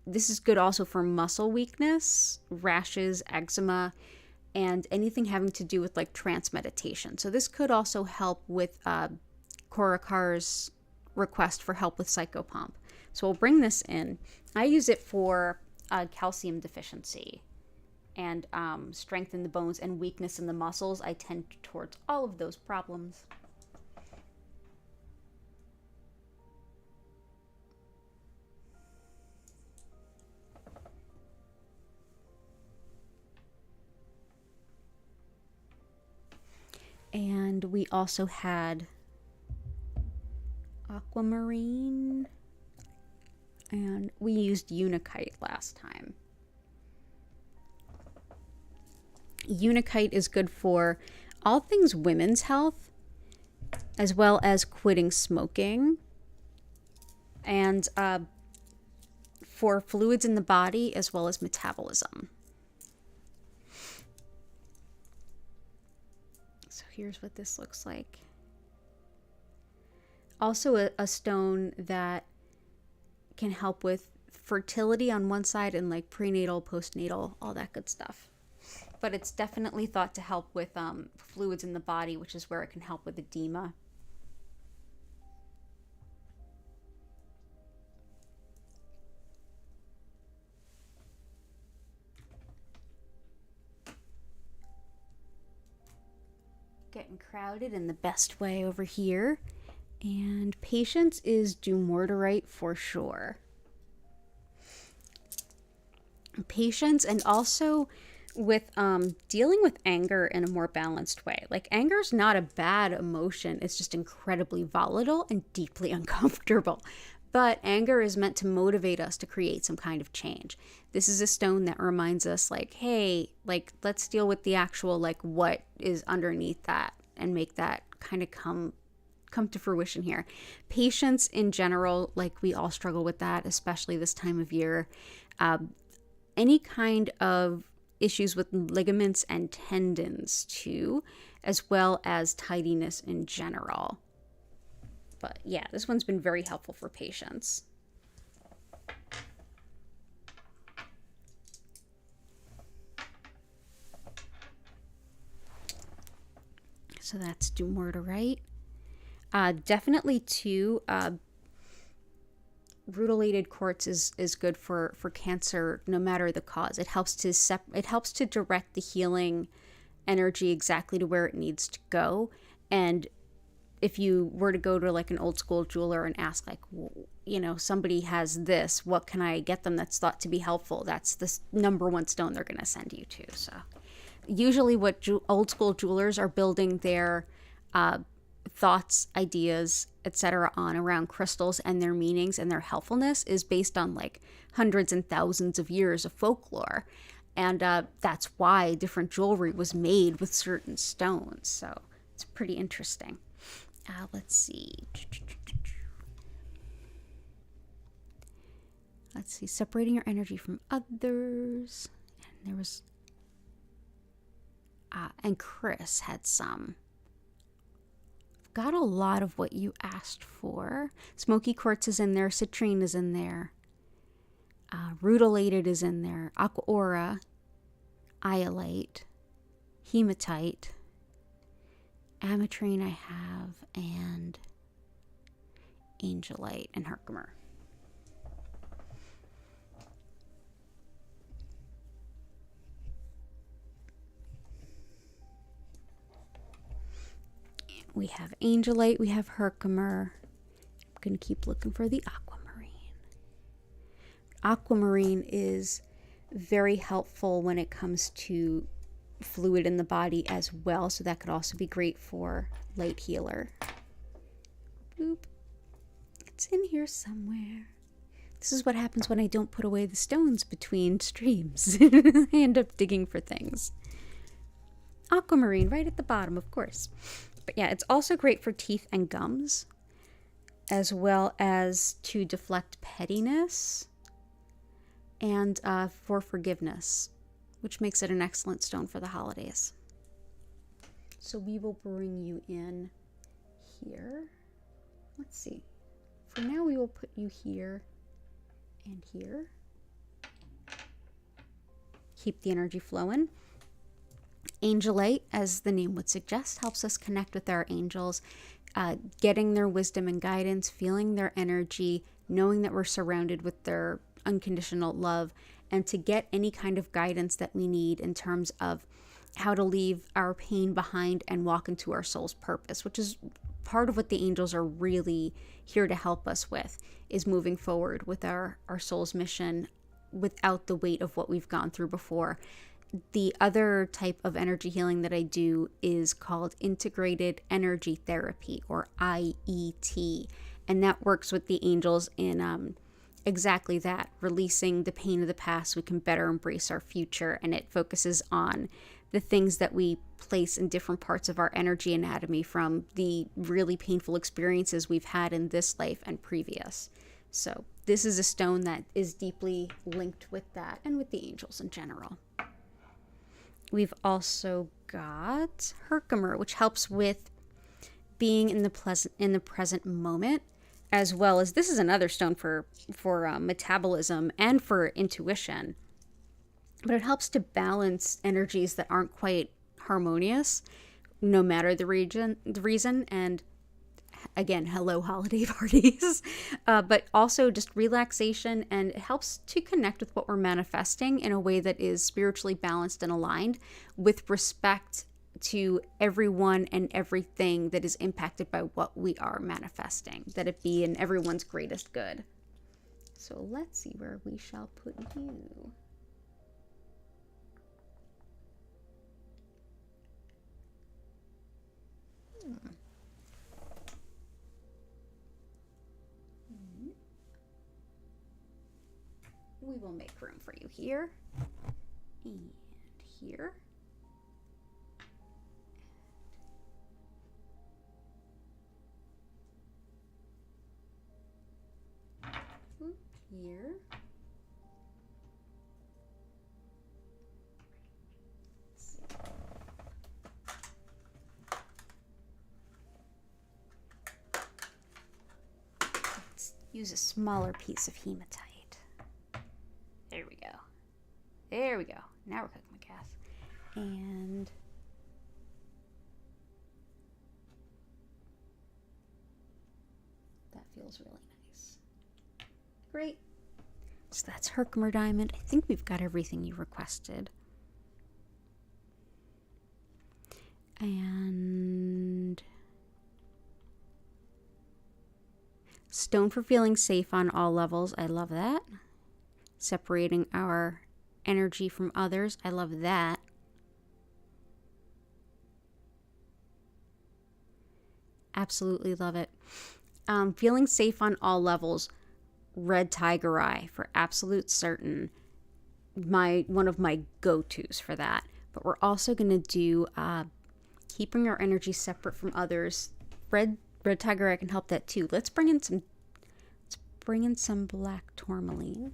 This is good also for muscle weakness, rashes, eczema, and anything having to do with like trance meditation. So this could also help with Korakar's request for help with psychopomp. So we'll bring this in. I use it for calcium deficiency and strength in the bones and weakness in the muscles. I tend towards all of those problems. And we also had aquamarine, and we used Unakite last time. Unakite is good for all things women's health, as well as quitting smoking, and for fluids in the body, as well as metabolism. So here's what this looks like. Also a stone that can help with fertility on one side and like prenatal, postnatal, all that good stuff. But it's definitely thought to help with fluids in the body, which is where it can help with edema. Getting crowded in the best way over here. And patience is dumortierite for sure. Patience, and also with dealing with anger in a more balanced way. Like, anger is not a bad emotion. It's just incredibly volatile and deeply uncomfortable. But anger is meant to motivate us to create some kind of change. This is a stone that reminds us, like, hey, like, let's deal with the actual, like, what is underneath that and make that kind of come to fruition here. Patience in general, like, we all struggle with that, especially this time of year. Any kind of issues with ligaments and tendons too, as well as tidiness in general. But yeah, this one's been very helpful for patience. So that's dumortierite. Definitely too, rutilated quartz is good for cancer no matter the cause. It helps to direct the healing energy exactly to where it needs to go. And if you were to go to like an old school jeweler and ask, like, you know, somebody has this, what can I get them that's thought to be helpful? That's the number one stone they're going to send you to. So usually what old school jewelers are building their thoughts, ideas, etc. on around crystals and their meanings and their helpfulness is based on like hundreds and thousands of years of folklore. And that's why different jewelry was made with certain stones. So it's pretty interesting. Let's see. Separating your energy from others. And there was... and Chris had some. Got a lot of what you asked for. Smoky quartz is in there. Citrine is in there. Rutilated is in there. Aqua aura, iolite, hematite, Aventurine I have, and angelite and herkimer. We have angelite, we have herkimer. I'm going to keep looking for the aquamarine. Aquamarine is very helpful when it comes to fluid in the body as well, so that could also be great for light healer. Boop. It's in here somewhere. This is what happens when I don't put away the stones between streams. I end up digging for things. Aquamarine right at the bottom, of course. But yeah, it's also great for teeth and gums, as well as to deflect pettiness and for forgiveness, which makes it an excellent stone for the holidays. So we will bring you in here. Let's see. For now, we will put you here and here. Keep the energy flowing. Angelite, as the name would suggest, helps us connect with our angels, getting their wisdom and guidance, feeling their energy, knowing that we're surrounded with their unconditional love, and to get any kind of guidance that we need in terms of how to leave our pain behind and walk into our soul's purpose, which is part of what the angels are really here to help us with, is moving forward with our soul's mission without the weight of what we've gone through before. The other type of energy healing that I do is called Integrated Energy Therapy, or IET, and that works with the angels in exactly that, releasing the pain of the past so we can better embrace our future. And it focuses on the things that we place in different parts of our energy anatomy from the really painful experiences we've had in this life and previous. So this is a stone that is deeply linked with that and with the angels in general. We've also got herkimer, which helps with being in the present moment, as well as this is another stone for metabolism and for intuition. But it helps to balance energies that aren't quite harmonious, no matter the reason. And again, hello holiday parties, but also just relaxation, and it helps to connect with what we're manifesting in a way that is spiritually balanced and aligned with respect to everyone and everything that is impacted by what we are manifesting, that it be in everyone's greatest good. So let's see where we shall put you. We will make room for you here and here. Here. Let's use a smaller piece of hematite. There we go. There we go. Now we're cooking with gas. And that feels really nice. Great. So that's Herkimer Diamond. I think we've got everything you requested. And stone for feeling safe on all levels. I love that. Separating our energy from others. I love that. Absolutely love it. Feeling safe on all levels. Red tiger eye for absolute certain. One of my go-tos for that. But we're also going to do keeping our energy separate from others. Red tiger eye can help that too. Let's bring in some black tourmaline.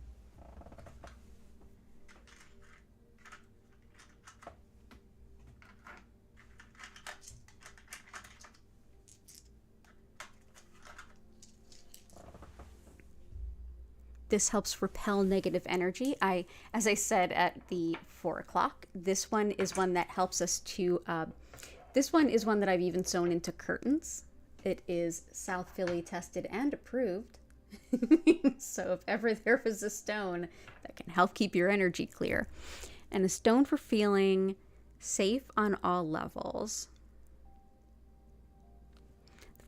This helps repel negative energy. As I said at the 4 o'clock, this one is one that helps us to, this one is one that I've even sewn into curtains. It is South Philly tested and approved. So if ever there was a stone that can help keep your energy clear. And a stone for feeling safe on all levels.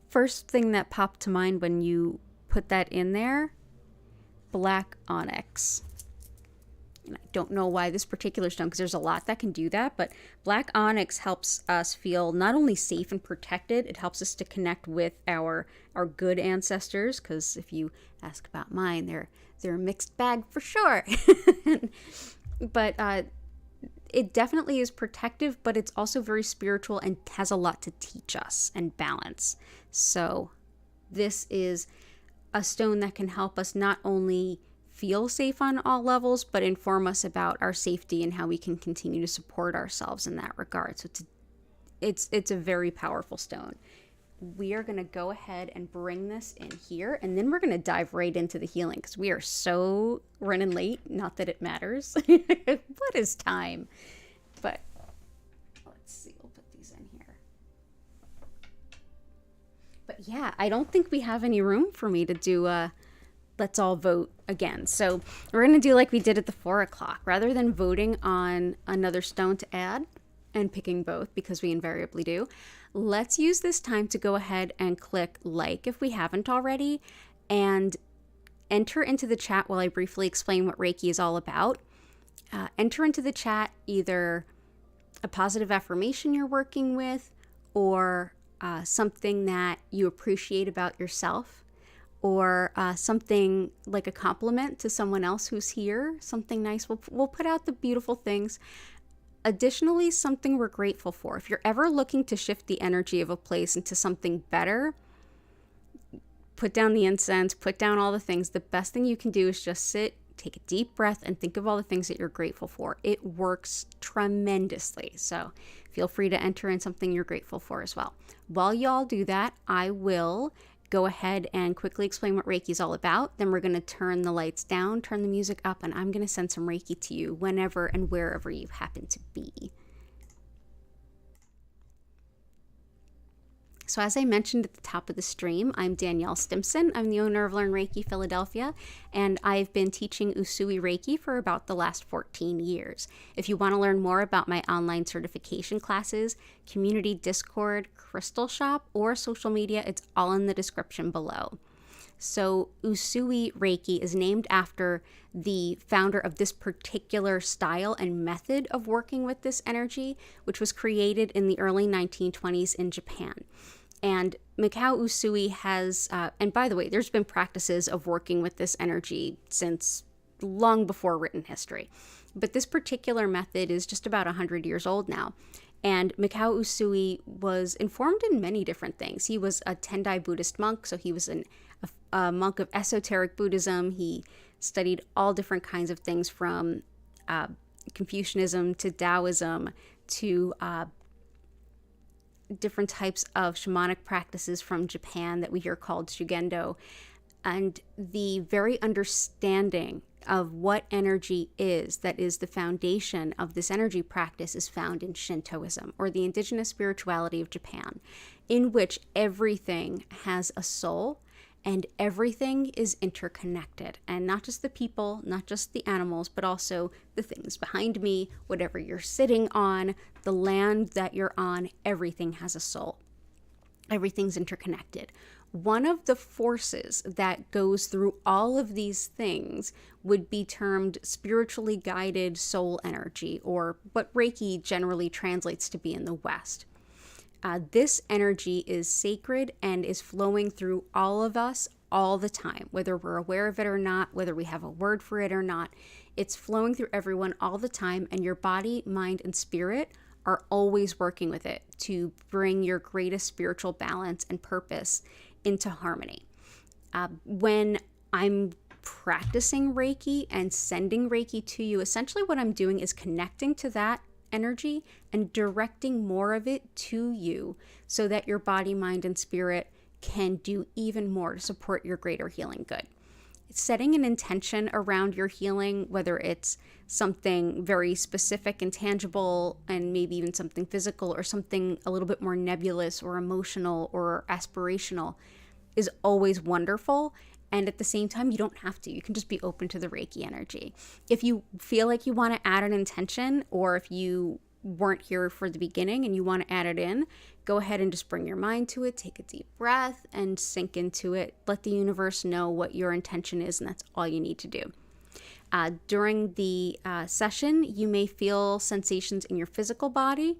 First thing that popped to mind when you put that in there, black onyx. And I don't know why this particular stone, because there's a lot that can do that, but black onyx helps us feel not only safe and protected, it helps us to connect with our good ancestors, because if you ask about mine, they're a mixed bag for sure. But it definitely is protective, but it's also very spiritual and has a lot to teach us and balance. So this is a stone that can help us not only feel safe on all levels, but inform us about our safety and how we can continue to support ourselves in that regard. So it's a very powerful stone. We are going to go ahead and bring this in here, and then we're going to dive right into the healing because we are so running late. Not that it matters. What is time? But let's see. We'll put these in here. But yeah, I don't think we have any room for me to do let's all vote again. So we're going to do like we did at the 4 o'clock. Rather than voting on another stone to add and picking both, because we invariably do, let's use this time to go ahead and click like if we haven't already, and enter into the chat while I briefly explain what Reiki is all about. Enter into the chat either a positive affirmation you're working with, or something that you appreciate about yourself, or something like a compliment to someone else who's here, something nice. We'll put out the beautiful things. Additionally, something we're grateful for. If you're ever looking to shift the energy of a place into something better, put down the incense, put down all the things. The best thing you can do is just sit, take a deep breath, and think of all the things that you're grateful for. It works tremendously. So feel free to enter in something you're grateful for as well. While y'all do that, I will go ahead and quickly explain what Reiki is all about. Then we're going to turn the lights down, turn the music up, and I'm going to send some Reiki to you whenever and wherever you happen to be. So as I mentioned at the top of the stream, I'm Danielle Stimpson. I'm the owner of Learn Reiki Philadelphia, and I've been teaching Usui Reiki for about the last 14 years. If you want to learn more about my online certification classes, community Discord, crystal shop, or social media, it's all in the description below. So Usui Reiki is named after the founder of this particular style and method of working with this energy, which was created in the early 1920s in Japan. And Mikao Usui has, and by the way, there's been practices of working with this energy since long before written history. But this particular method is just about 100 years old now. And Mikao Usui was informed in many different things. He was a Tendai Buddhist monk, so he was a monk of esoteric Buddhism. He studied all different kinds of things from Confucianism to Taoism to different types of shamanic practices from Japan that we hear called Shugendo. And the very understanding of what energy is, that is the foundation of this energy practice, is found in Shintoism, or the indigenous spirituality of Japan, in which everything has a soul and everything is interconnected. And not just the people, not just the animals, but also the things behind me, whatever you're sitting on, the land that you're on, everything has a soul. Everything's interconnected. One of the forces that goes through all of these things would be termed spiritually guided soul energy, or what Reiki generally translates to be in the West. This energy is sacred and is flowing through all of us all the time, whether we're aware of it or not, whether we have a word for it or not. It's flowing through everyone all the time, and your body, mind, and spirit are always working with it to bring your greatest spiritual balance and purpose into harmony. When I'm practicing Reiki and sending Reiki to you, essentially what I'm doing is connecting to that energy and directing more of it to you so that your body, mind, and spirit can do even more to support your greater healing good. Setting an intention around your healing, whether it's something very specific and tangible and maybe even something physical or something a little bit more nebulous or emotional or aspirational, is always wonderful. And at the same time, you don't have to. You can just be open to the Reiki energy. If you feel like you want to add an intention, or if you weren't here for the beginning and you want to add it in, go ahead and just bring your mind to it, take a deep breath and sink into it. Let the universe know what your intention is, and that's all you need to do. During the session, you may feel sensations in your physical body.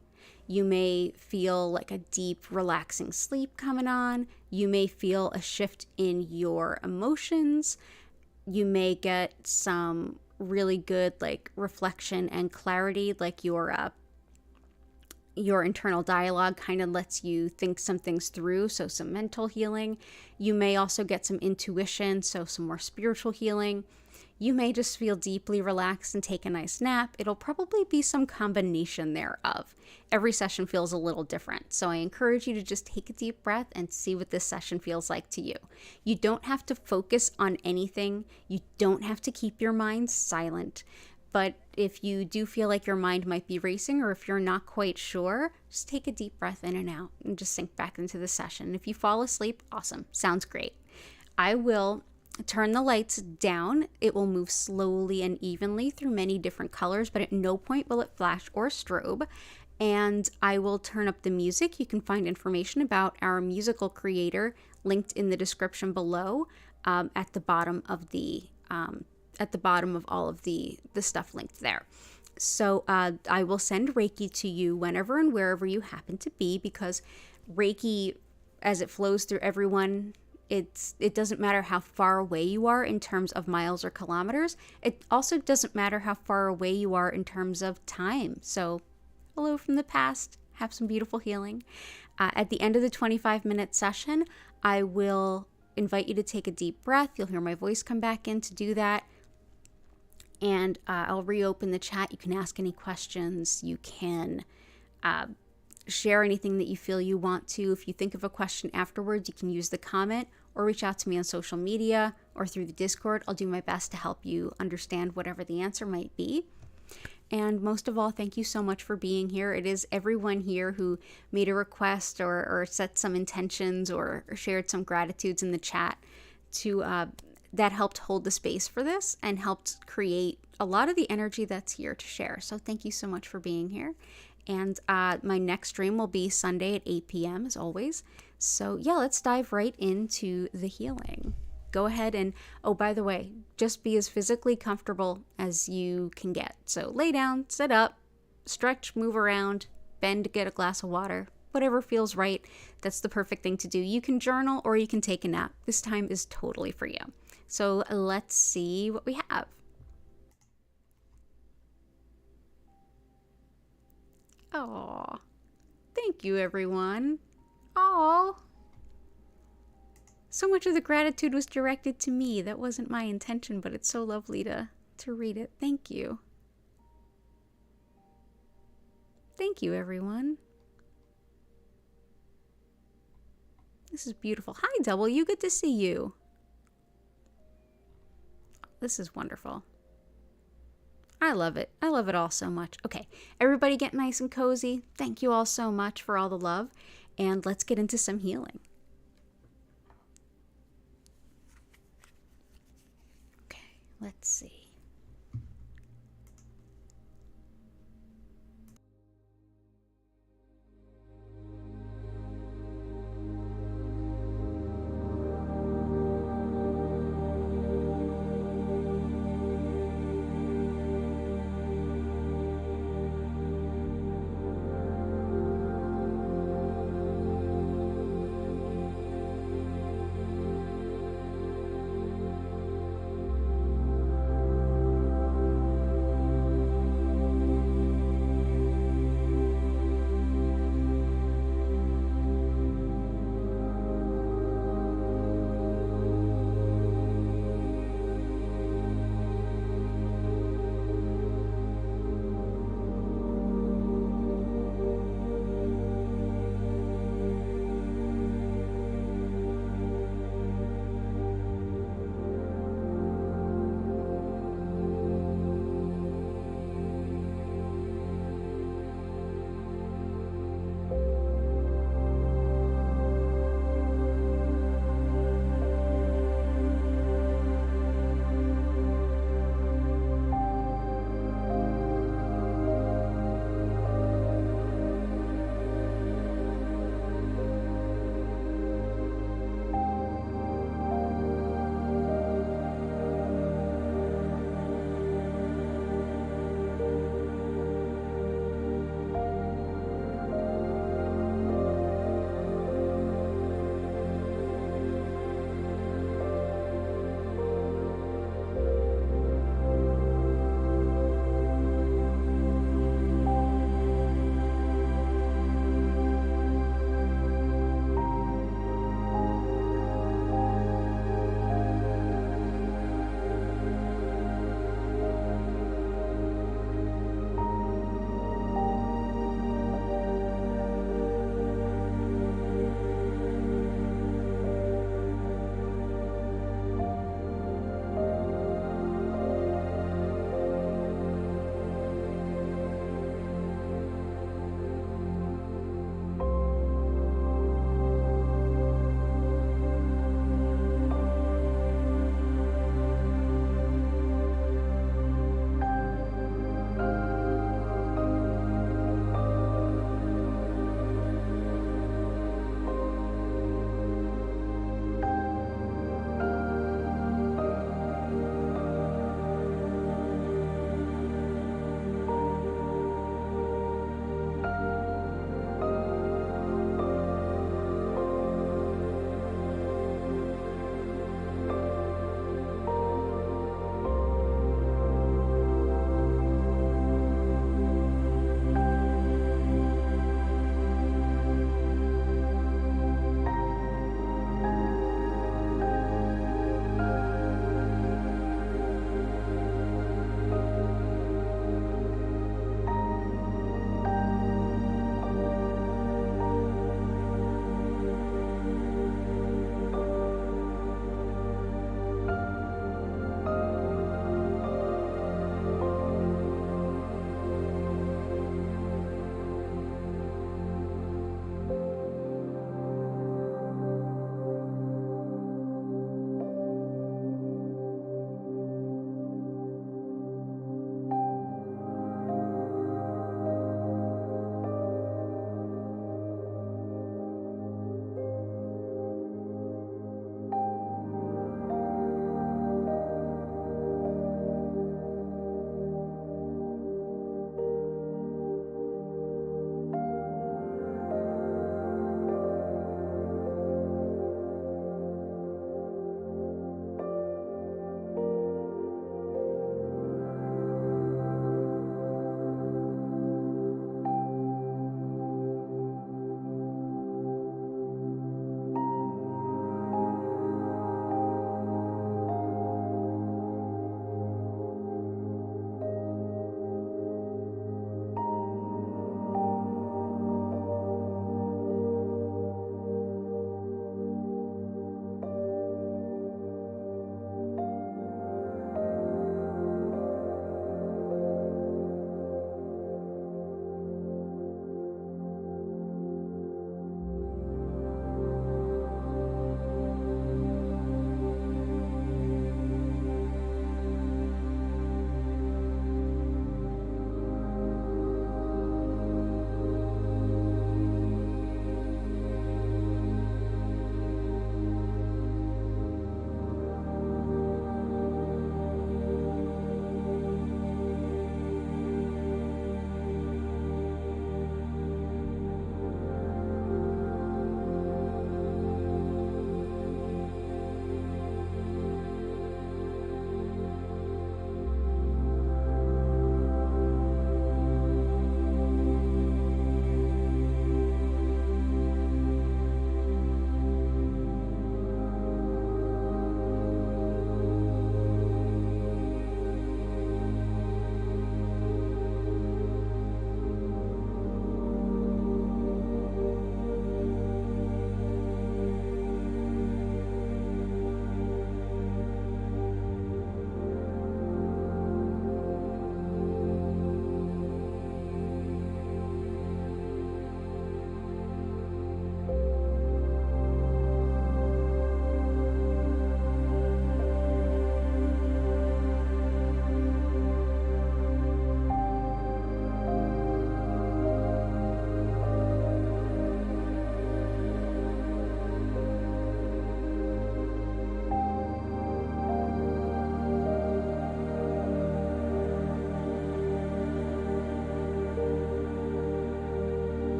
You may feel like a deep, relaxing sleep coming on. You may feel a shift in your emotions. You may get some really good like reflection and clarity, like your internal dialogue kind of lets you think some things through, so some mental healing. You may also get some intuition, so some more spiritual healing. You may just feel deeply relaxed and take a nice nap. It'll probably be some combination thereof. Every session feels a little different, so I encourage you to just take a deep breath and see what this session feels like to you. You don't have to focus on anything. You don't have to keep your mind silent. But if you do feel like your mind might be racing, or if you're not quite sure, just take a deep breath in and out and just sink back into the session. If you fall asleep, awesome. Sounds great. I will turn the lights down. It will move slowly and evenly through many different colors, but at no point will it flash or strobe. And I will turn up the music. You can find information about our musical creator linked in the description below, at the bottom of all of the stuff linked there. So I will send Reiki to you whenever and wherever you happen to be, because Reiki, as it flows through everyone, it doesn't matter how far away you are in terms of miles or kilometers. It also doesn't matter how far away you are in terms of time. So hello from the past. Have some beautiful healing. At the end of the 25-minute session, I will invite you to take a deep breath. You'll hear my voice come back in to do that. And I'll reopen the chat. You can ask any questions. You can share anything that you feel you want to. If you think of a question afterwards, you can use the comment or reach out to me on social media or through the Discord. I'll do my best to help you understand whatever the answer might be. And most of all, thank you so much for being here. It is everyone here who made a request or set some intentions or shared some gratitudes in the chat that helped hold the space for this and helped create a lot of the energy that's here to share. So thank you so much for being here. And my next stream will be Sunday at 8 p.m. as always. So yeah, let's dive right into the healing. Go ahead and, oh, by the way, just be as physically comfortable as you can get. So lay down, sit up, stretch, move around, bend, get a glass of water, whatever feels right. That's the perfect thing to do. You can journal or you can take a nap. This time is totally for you. So let's see what we have. Oh, thank you, everyone. Oh, so much of the gratitude was directed to me. That wasn't my intention, but it's so lovely to read it. Thank you. Thank you, everyone. This is beautiful. Hi, W. Good to see you. This is wonderful. I love it. I love it all so much. Okay, everybody get nice and cozy. Thank you all so much for all the love. And let's get into some healing. Let's see.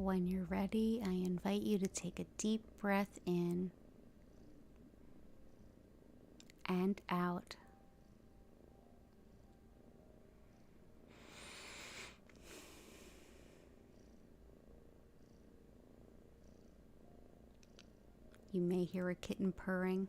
When you're ready, I invite you to take a deep breath in and out. You may hear a kitten purring.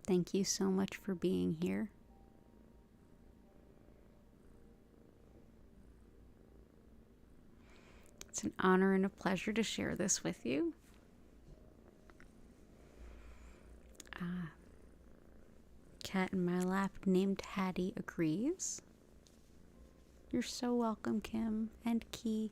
Thank you so much for being here. It's an honor and a pleasure to share this with you. Cat in my lap named Hattie agrees. You're so welcome, Kim and Key.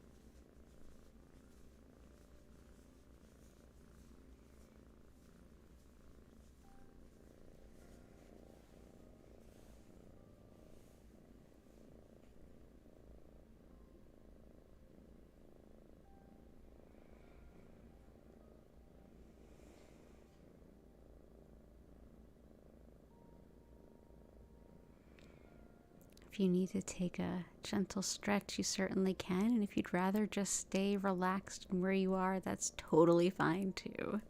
If you need to take a gentle stretch, you certainly can. And if you'd rather just stay relaxed and where you are, that's totally fine too.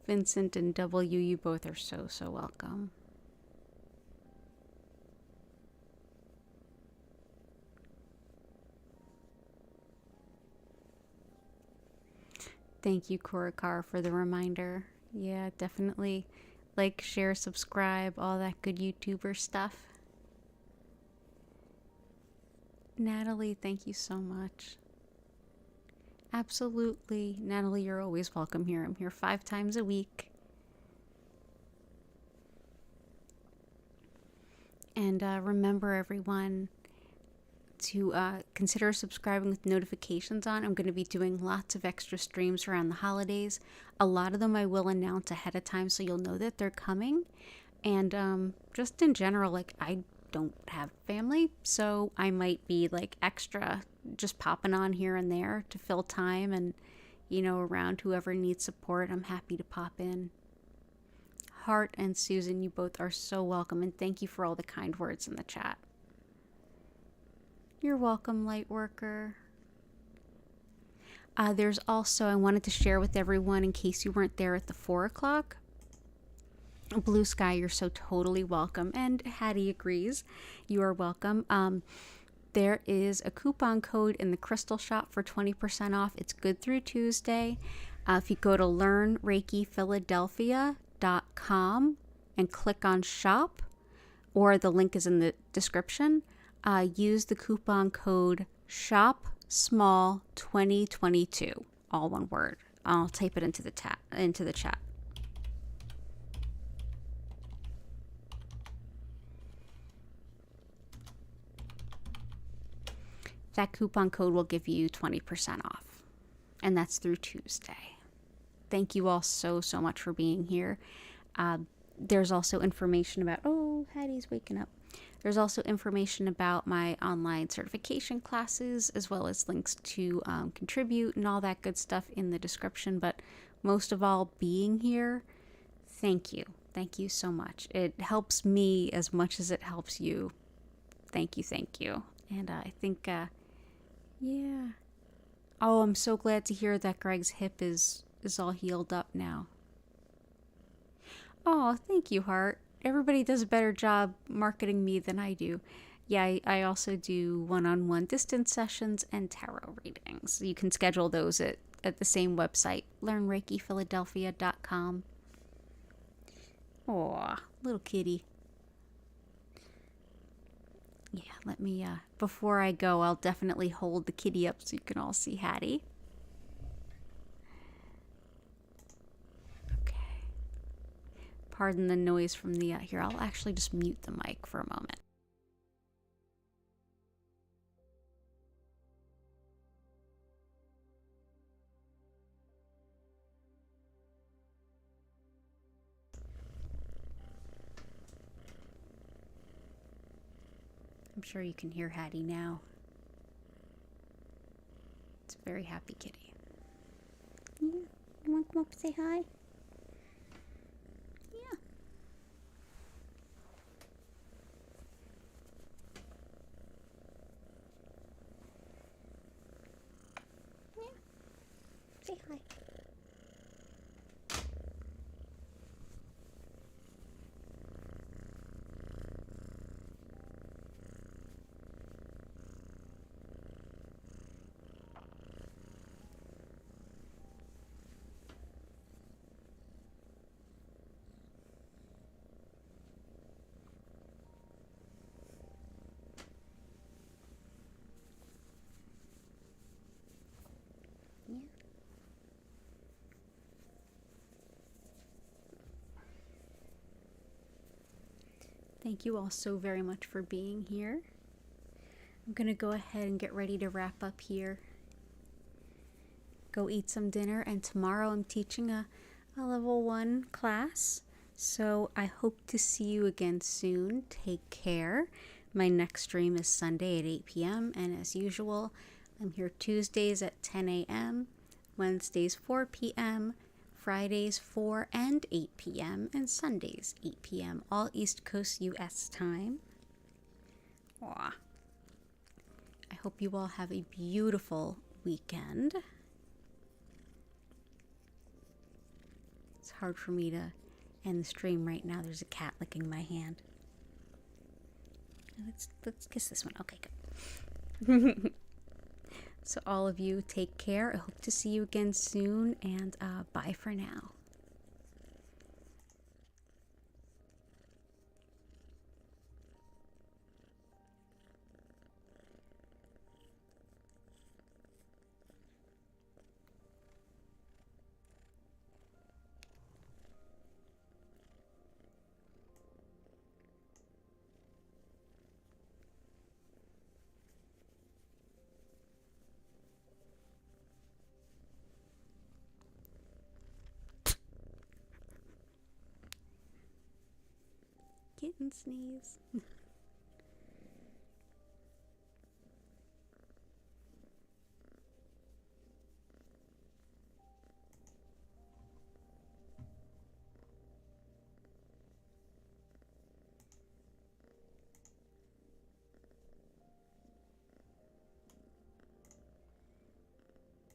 Vincent and W, you both are so, so welcome. Thank you, Korakar, for the reminder. Yeah, definitely like, share, subscribe, all that good YouTuber stuff. Natalie, thank you so much. Absolutely. Natalie, you're always welcome here. I'm here 5 times a week. And remember, everyone, to consider subscribing with notifications on. I'm going to be doing lots of extra streams around the holidays. A lot of them I will announce ahead of time so you'll know that they're coming. And just in general, like, I don't have family, so I might be like extra just popping on here and there to fill time, and around whoever needs support, I'm happy to pop in. Hart and Susan, you both are so welcome, and thank you for all the kind words in the chat. You're welcome, Lightworker. There's also, I wanted to share with everyone in case you weren't there at the 4 o'clock. Blue Sky, you're so totally welcome. And Hattie agrees. You are welcome. There is a coupon code in the Crystal Shop for 20% off. It's good through Tuesday. If you go to learnreikiphiladelphia.com and click on shop, or the link is in the description, use the coupon code SHOPSMALL2022, all one word. I'll type it into the chat. That coupon code will give you 20% off, and that's through Tuesday. Thank you all so, so much for being here. There's also information about, oh, Hattie's waking up. There's also information about my online certification classes, as well as links to contribute and all that good stuff in the description. But most of all, being here, thank you. Thank you so much. It helps me as much as it helps you. Thank you, thank you. And I think, yeah. Oh, I'm so glad to hear that Greg's hip is all healed up now. Oh, thank you, Hart. Everybody does a better job marketing me than I do. Yeah, I also do one-on-one distance sessions and tarot readings. You can schedule those at the same website, learnreikiphiladelphia.com. Aw, little kitty. Yeah, let me, before I go, I'll definitely hold the kitty up so you can all see Hattie. Okay. Pardon the noise from the, here, I'll actually just mute the mic for a moment. sure you can hear Hattie now. It's a very happy kitty. Yeah, you want to come up and say hi? Yeah. Yeah. Say hi. Yeah. Thank you all so very much for being here. I'm going to go ahead and get ready to wrap up here. Go eat some dinner, and tomorrow I'm teaching a level 1 class. So I hope to see you again soon. Take care. My next stream is Sunday at 8 p.m. and as usual, I'm here Tuesdays at 10 a.m., Wednesdays 4 p.m., Fridays 4 and 8 p.m., and Sundays 8 p.m., all East Coast US time. Aww. I hope you all have a beautiful weekend. It's hard for me to end the stream right now. There's a cat licking my hand. Let's kiss this one. Okay, good. So all of you take care. I hope to see you again soon, and bye for now. Kitten sneeze.